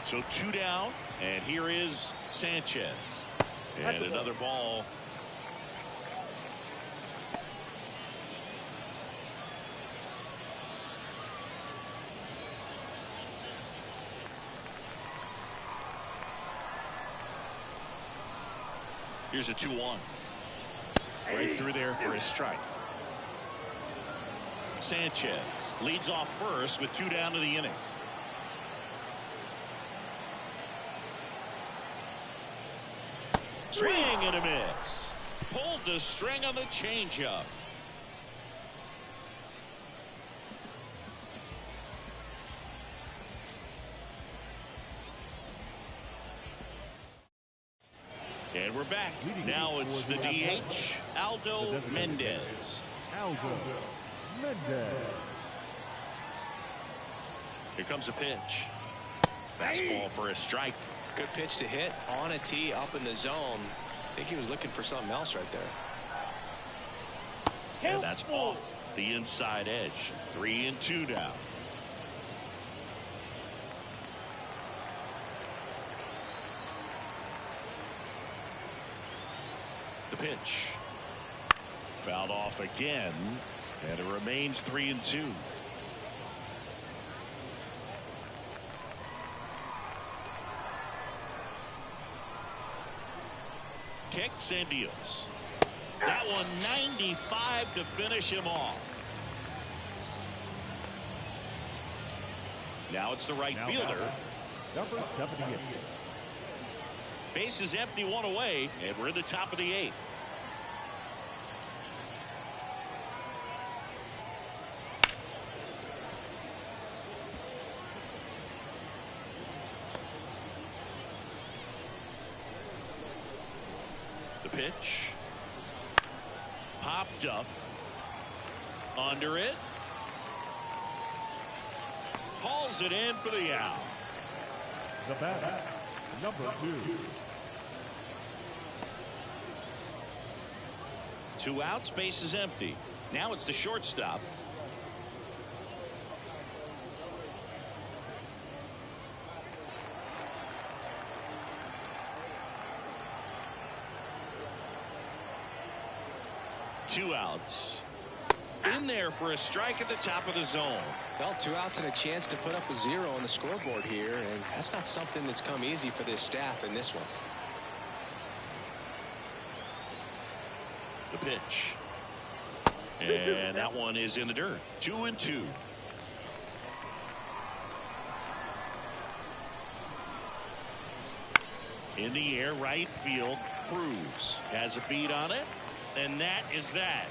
So 2 down, and here is Sanchez. And another ball. Here's a 2-1. Right through there for a strike. Sanchez leads off first with 2 down to the inning. Swing and a miss. Pulled the string on the changeup. And we're back. Now it's the DH, Aldo Mendez. Aldo Mendez. Here comes a pitch. Fastball for a strike. Good pitch to hit on a tee up in the zone. I think he was looking for something else right there. And that's off the inside edge. 3-2 now. The pitch. Fouled off again, and it remains 3-2. Kicks and deals. That one 95 to finish him off. Now it's the right fielder. Number 78. Base is empty, 1 away, and we're in the top of the 8th. The pitch. Popped up. Under it. Hauls it in for the out. The batter, number 2. 2 outs, base is empty. Now it's the shortstop. Two outs. In there for a strike at the top of the zone. Well, 2 outs and a chance to put up a 0 on the scoreboard here, and that's not something that's come easy for this staff in this one. The pitch. And that one is in the dirt. 2-2. In the air, right field. Cruz has a beat on it, and that is that.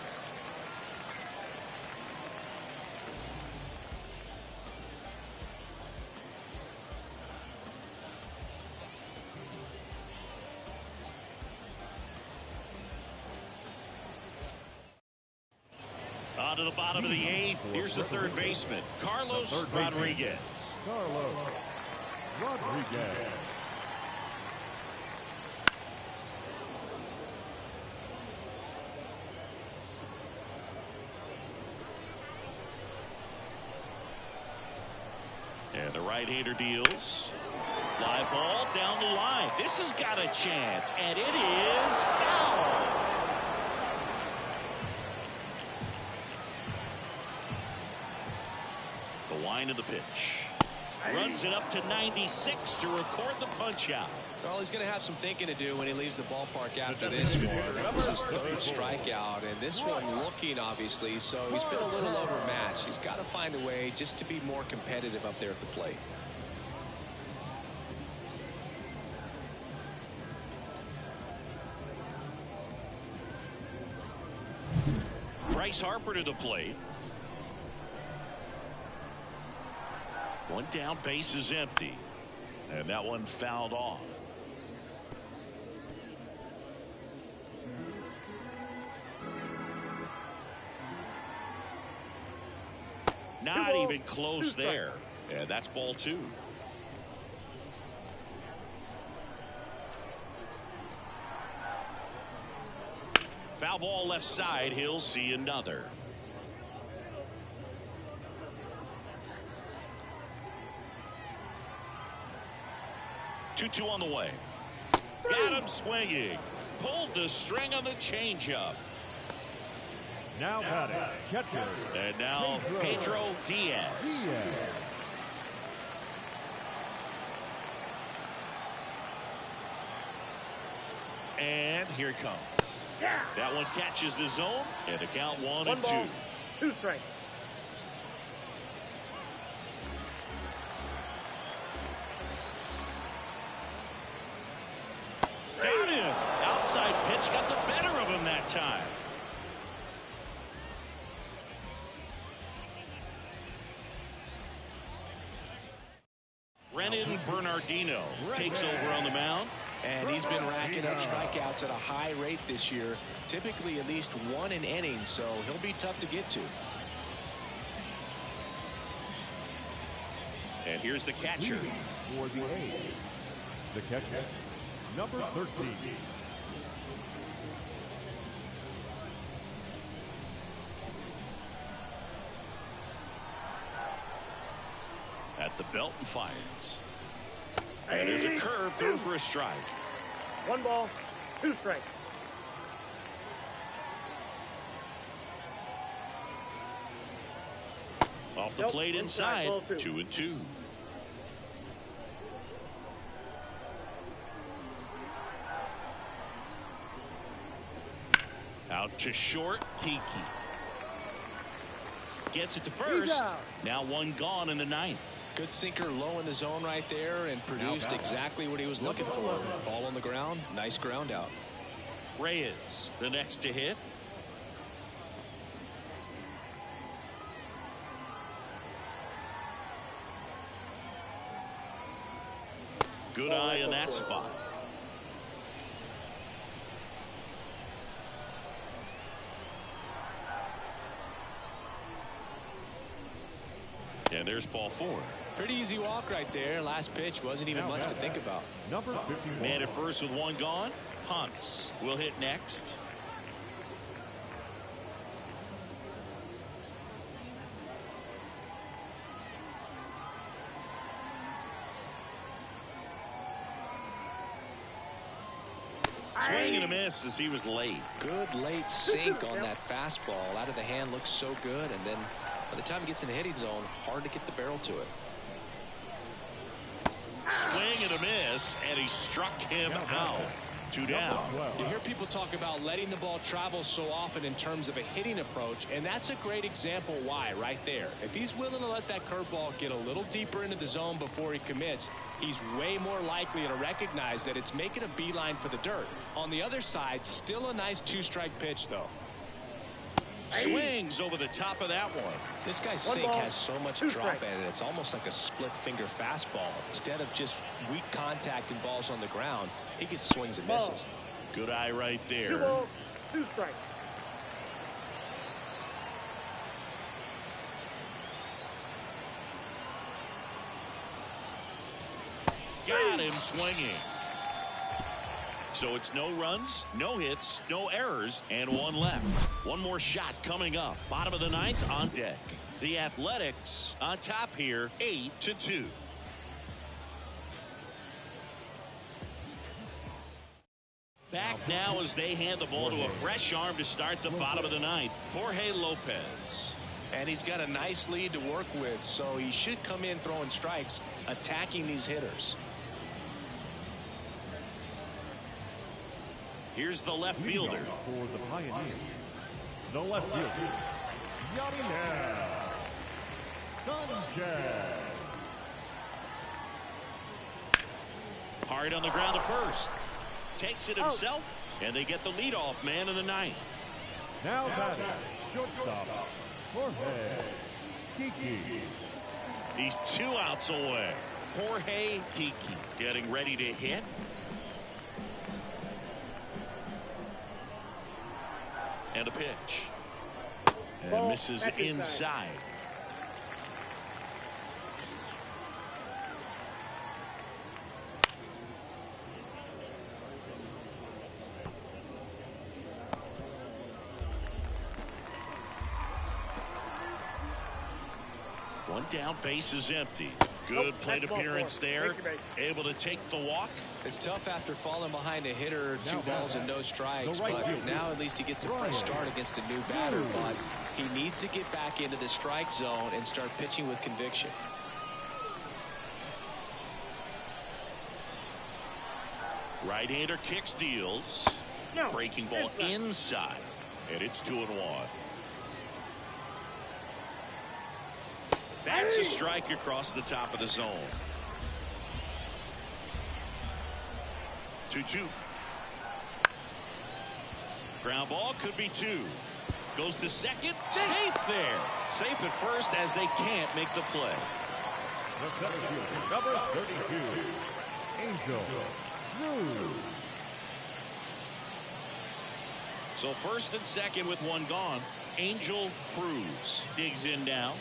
On to the bottom of the 8th. Here's the third baseman, Carlos Rodriguez. Carlos Rodriguez. And the right-hander deals. Fly ball down the line. This has got a chance, and it is foul. The line of the pitch. Runs it up to 96 to record the punch out. Well, he's going to have some thinking to do when he leaves the ballpark after this one. That was his 3rd strikeout, and this one looking, obviously, so he's been a little overmatched. He's got to find a way just to be more competitive up there at the plate. Bryce Harper to the plate. One down, base is empty. And that one fouled off. Not even close there. And that's ball 2. Foul ball left side. He'll see another. Two on the way. Got him swinging. Pulled the string on the changeup. Now batting, catcher. And now Pedro Diaz. And here it comes. That one catches the zone, and the count 1-2. 2 strikes. Got him. Outside pitch got the better of him that time. Brennan Bernardino takes over on the mound. And he's been racking up strikeouts at a high rate this year, typically at least 1 an inning, so he'll be tough to get to. And here's the catcher. For the A's, the catcher, number 13. At the belt and fires. And there's a curve through for a strike. 1 ball, 2 strikes. Off the plate inside. 2-2. Out to short. Kiki gets it to first. Now 1 gone in the 9th. Good sinker low in the zone right there and produced exactly what he was looking for. Ball on the ground. Nice ground out. Reyes, the next to hit. Good eye in that spot. And there's ball 4. Pretty easy walk right there. Last pitch wasn't even much to think about. Number 51. Man at first with 1 gone. Ponce will hit next. Swing and a miss as he was late. Good late sink on that fastball. Out of the hand, looks so good, and then by the time he gets in the hitting zone, hard to get the barrel to it. Swing and a miss, and he struck him out. 2 down. You hear people talk about letting the ball travel so often in terms of a hitting approach, and that's a great example why right there. If he's willing to let that curveball get a little deeper into the zone before he commits, he's way more likely to recognize that it's making a beeline for the dirt. On the other side, still a nice 2-strike pitch, though. Swings over the top of that one. This guy's sink has so much drop in it. It's almost like a split finger fastball. Instead of just weak contact and balls on the ground, he gets swings and misses. Good eye right there. 2 balls, 2 strikes. Got him swinging. So it's no runs, no hits, no errors, and 1 left. One more shot coming up. Bottom of the 9th on deck. The Athletics on top here, 8-2. Back now as they hand the ball to a fresh arm to start the bottom of the 9th. Jorge Lopez. And he's got a nice lead to work with, so he should come in throwing strikes, attacking these hitters. Here's the left fielder. For the Pioneers, the left fielder, Sanchez. Hard on the ground to first. Takes it himself, and they get the leadoff man in the 9th. Now batting, shortstop, Jorge Kiki. He's 2 outs away. Jorge Kiki getting ready to hit. And a pitch. And misses inside. One down, base is empty. Good plate appearance there. Able to take the walk. It's tough after falling behind a hitter, 2 balls and no strikes, but now at least he gets a fresh start against a new batter. But he needs to get back into the strike zone and start pitching with conviction. Right-hander kicks, deals. Breaking ball inside, and it's 2-1. That's a strike across the top of the zone. 2-2. Ground ball could be 2. Goes to second. Safe there. Safe at first as they can't make the play. The center fielder, number 32, Angel Cruz. So first and second with 1 gone. Angel Cruz digs in now.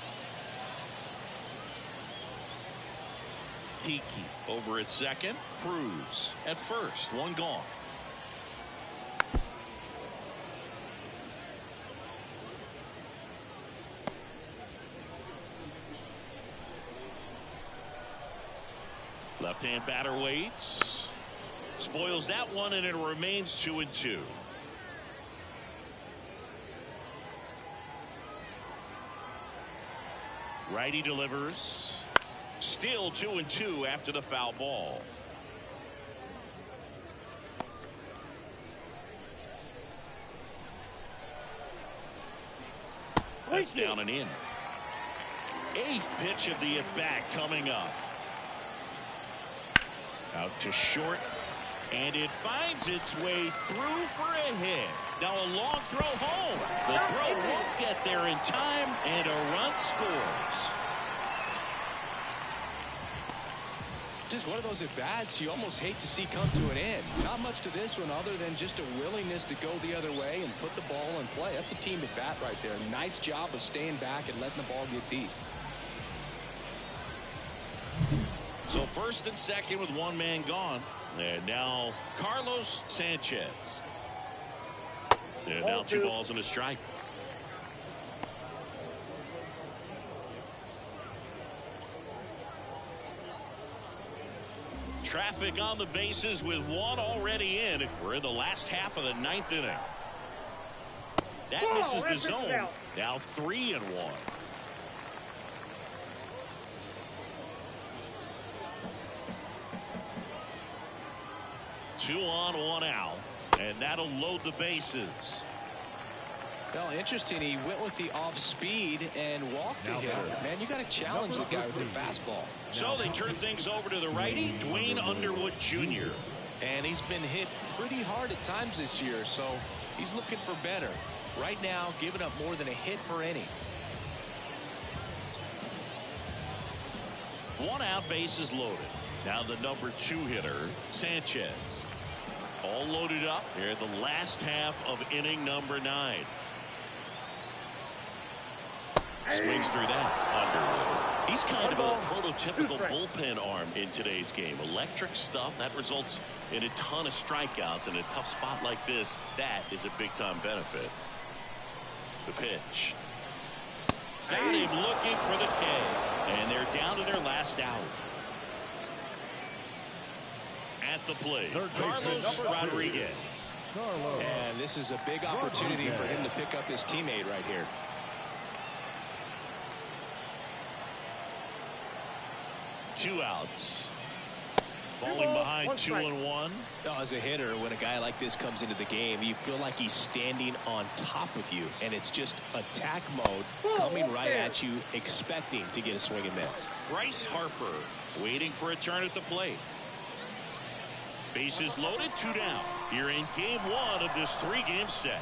Kiki over at second. Cruz at first. 1 gone. Left-hand batter waits. Spoils that one, and it remains 2-2. Righty delivers. Still 2-2 after the foul ball. That's down and in. 8th pitch of the at-bat coming up. Out to short, and it finds its way through for a hit. Now a long throw home. The throw won't get there in time, and a run scores. Just one of those at-bats you almost hate to see come to an end. Not much to this one other than just a willingness to go the other way and put the ball in play. That's a team at-bat right there. Nice job of staying back and letting the ball get deep. So first and second with 1 man gone. And now Carlos Sanchez. And now 2 balls and a strike. Traffic on the bases with one already in. We're in the last half of the 9th inning. That misses the zone. Now 3-1. Two on, one out, and that'll load the bases. Well, interesting. He went with the off speed and walked the hitter. Man, you got to challenge the guy with the fastball. So they turn things over to the righty, Dwayne Underwood Jr. And he's been hit pretty hard at times this year, so he's looking for better. Right now, giving up more than a hit per inning. One out, bases loaded. Now the number 2 hitter, Sanchez. All loaded up here in the last half of inning number 9. Swings through that, Underwood. He's kind of a prototypical bullpen arm in today's game. Electric stuff that results in a ton of strikeouts. In a tough spot like this, that is a big-time benefit. The pitch. Got him looking for the K. And they're down to their last out. At the plate, Carlos Rodriguez. And this is a big opportunity for him to pick up his teammate right here. Two outs. Falling behind 2-1. As a hitter, when a guy like this comes into the game, you feel like he's standing on top of you, and it's just attack mode coming right at you, expecting to get a swing and miss. Bryce Harper waiting for a turn at the plate. Bases loaded, 2 down. Here in game 1 of this 3-game set.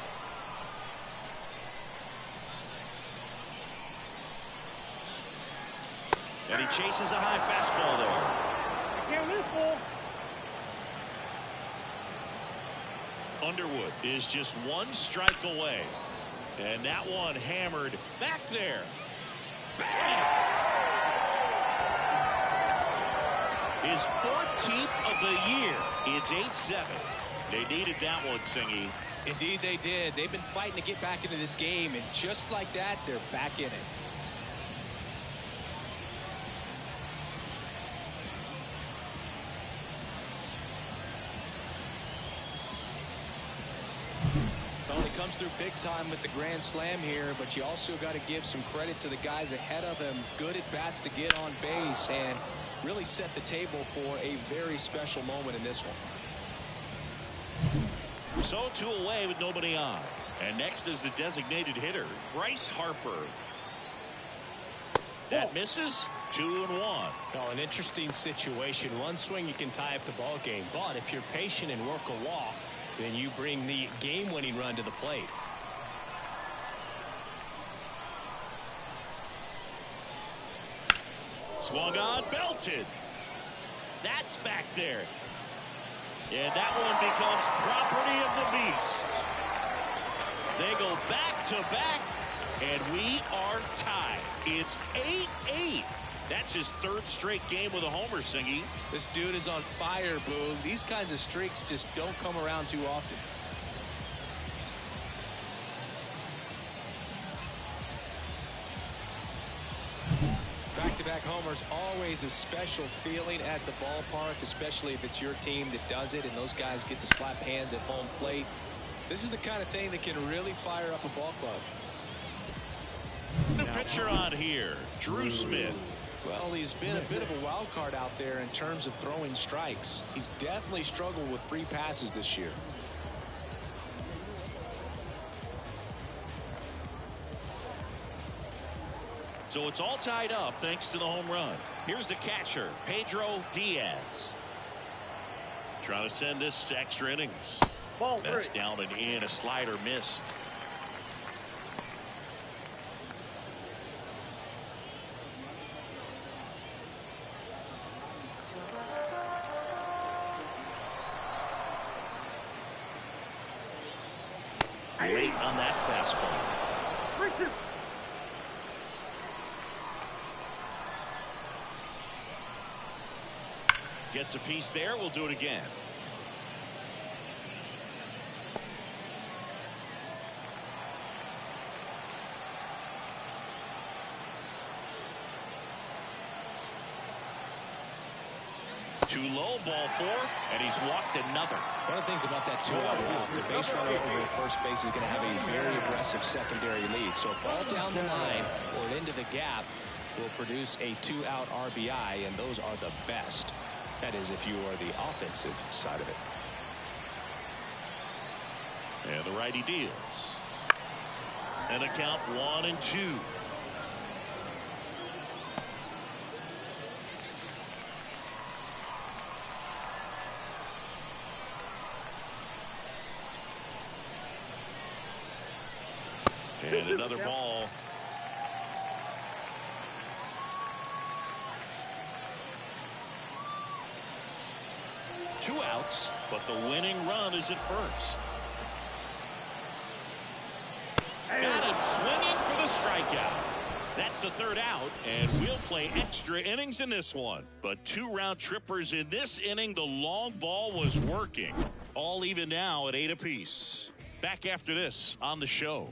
And he chases a high fastball there. Can't lose, ball. Underwood is just 1 strike away. And that one hammered back there. Bang! His 14th of the year. It's 8-7. They needed that one, Singy. Indeed they did. They've been fighting to get back into this game, and just like that, they're back in it. Only comes through big time with the grand slam here, but you also got to give some credit to the guys ahead of him. Good at bats to get on base and really set the table for a very special moment in this one. So 2 away with nobody on. And next is the designated hitter, Bryce Harper. That misses. 2-1. Oh, an interesting situation. One swing you can tie up the ball game, but if you're patient and work a walk, then you bring the game-winning run to the plate. Swung on, belted. That's back there. And that one becomes property of the beast. They go back to back, and we are tied. It's 8-8. That's his 3rd straight game with a homer, Singy. This dude is on fire, Boo. These kinds of streaks just don't come around too often. Back-to-back homers, always a special feeling at the ballpark, especially if it's your team that does it and those guys get to slap hands at home plate. This is the kind of thing that can really fire up a ball club. The pitcher on here, Drew Smith. Well, he's been a bit of a wild card out there in terms of throwing strikes. He's definitely struggled with free passes this year. So it's all tied up thanks to the home run. Here's the catcher, Pedro Diaz. Trying to send this extra innings. Ball That's 3. down and in. A slider missed. Late on that fastball. 3-2. Gets a piece there. We'll do it again. Too low, ball 4, and he's walked another. One of the things about that 2-out route, the base runner over at first base is going to have a very aggressive secondary lead. So a ball down the line or into the gap will produce a 2-out RBI, and those are the best. That is, if you are the offensive side of it. And the righty deals. And a count 1-2. And another ball. Two outs, but the winning run is at first. Got it swinging for the strikeout. That's the third out, and we'll play extra innings in this one. But 2 round trippers in this inning. The long ball was working. All even now at 8 apiece. Back after this on the show.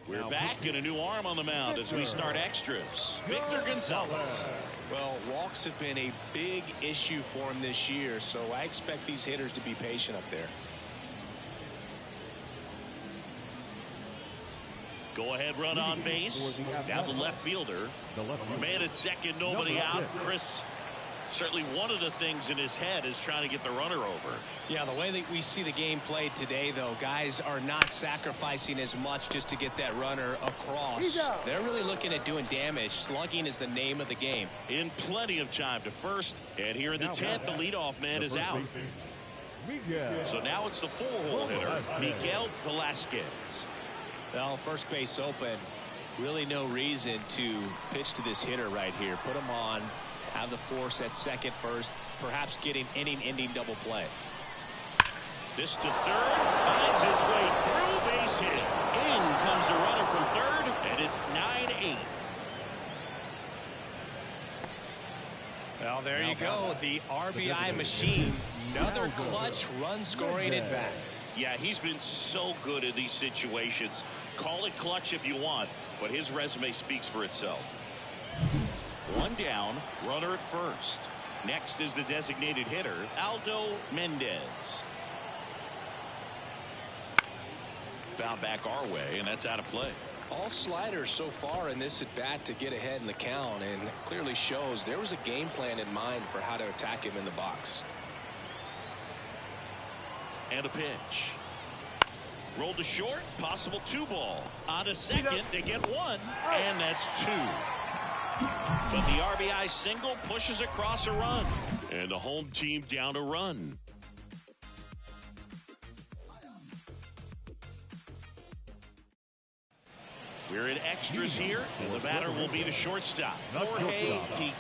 We're back in a new arm on the mound as we start extras. Victor Gonzalez. Well, walks have been a big issue for him this year, so I expect these hitters to be patient up there. Go ahead run on base. Now the left fielder. Man at second, nobody out. Chris, certainly one of the things in his head is trying to get the runner over. Yeah, the way that we see the game played today, though, guys are not sacrificing as much just to get that runner across. They're really looking at doing damage. Slugging is the name of the game. In plenty of time to first. And here in the 10th, the leadoff man is out. So now it's the 4-hole hitter, Miguel Velasquez. Well, first base open. Really no reason to pitch to this hitter right here. Put him on. Have the force at second first. Perhaps getting inning-ending double play. This to third. Finds his way through, base hit. In comes the runner from third, and it's 9-8. Well, there you go. The RBI machine. Another clutch run scoring at bat. Yeah, he's been so good in these situations. Call it clutch if you want, but his resume speaks for itself. One down, runner at first. Next is the designated hitter, Aldo Mendez. Foul back our way, and that's out of play. All sliders so far in this at bat to get ahead in the count, and clearly shows there was a game plan in mind for how to attack him in the box. And a pitch. Rolled to short, possible 2-ball. On to second, they get 1, and that's 2. But the RBI single pushes across a run. And the home team down a run. We're in extras here, and the batter will be the shortstop, Jorge Kiki.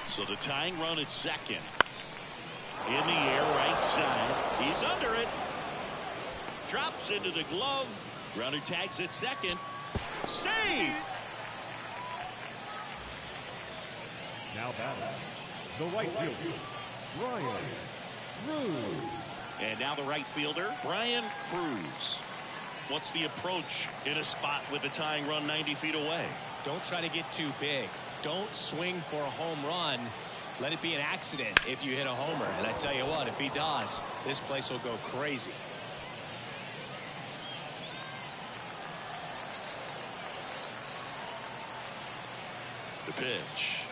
So the tying run at second. In the air, right side. He's under it. Drops into the glove. Runner tags at second. Save! Now batting, the right fielder, Brian Cruz. And now the right fielder, Brian Cruz. What's the approach in a spot with a tying run 90 feet away? Don't try to get too big. Don't swing for a home run. Let it be an accident if you hit a homer. And I tell you what, if he does, this place will go crazy. The pitch.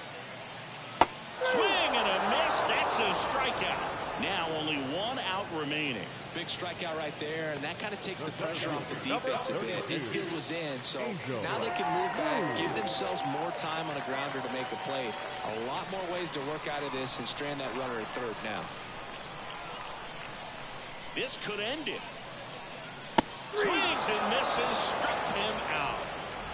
Swing and a miss. That's a strikeout. Now only 1 out remaining. Big strikeout right there, and that kind of takes the pressure off the defense a bit. Infield was in, so now they can move back, give themselves more time on a grounder to make a play. A lot more ways to work out of this and strand that runner at third now. This could end it. Swings and misses, struck him out.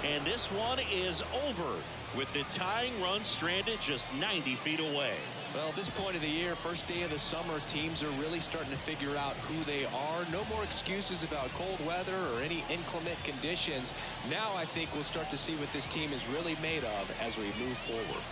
And this one is over with the tying run stranded just 90 feet away. Well, at this point of the year, first day of the summer, teams are really starting to figure out who they are. No more excuses about cold weather or any inclement conditions. Now I think we'll start to see what this team is really made of as we move forward.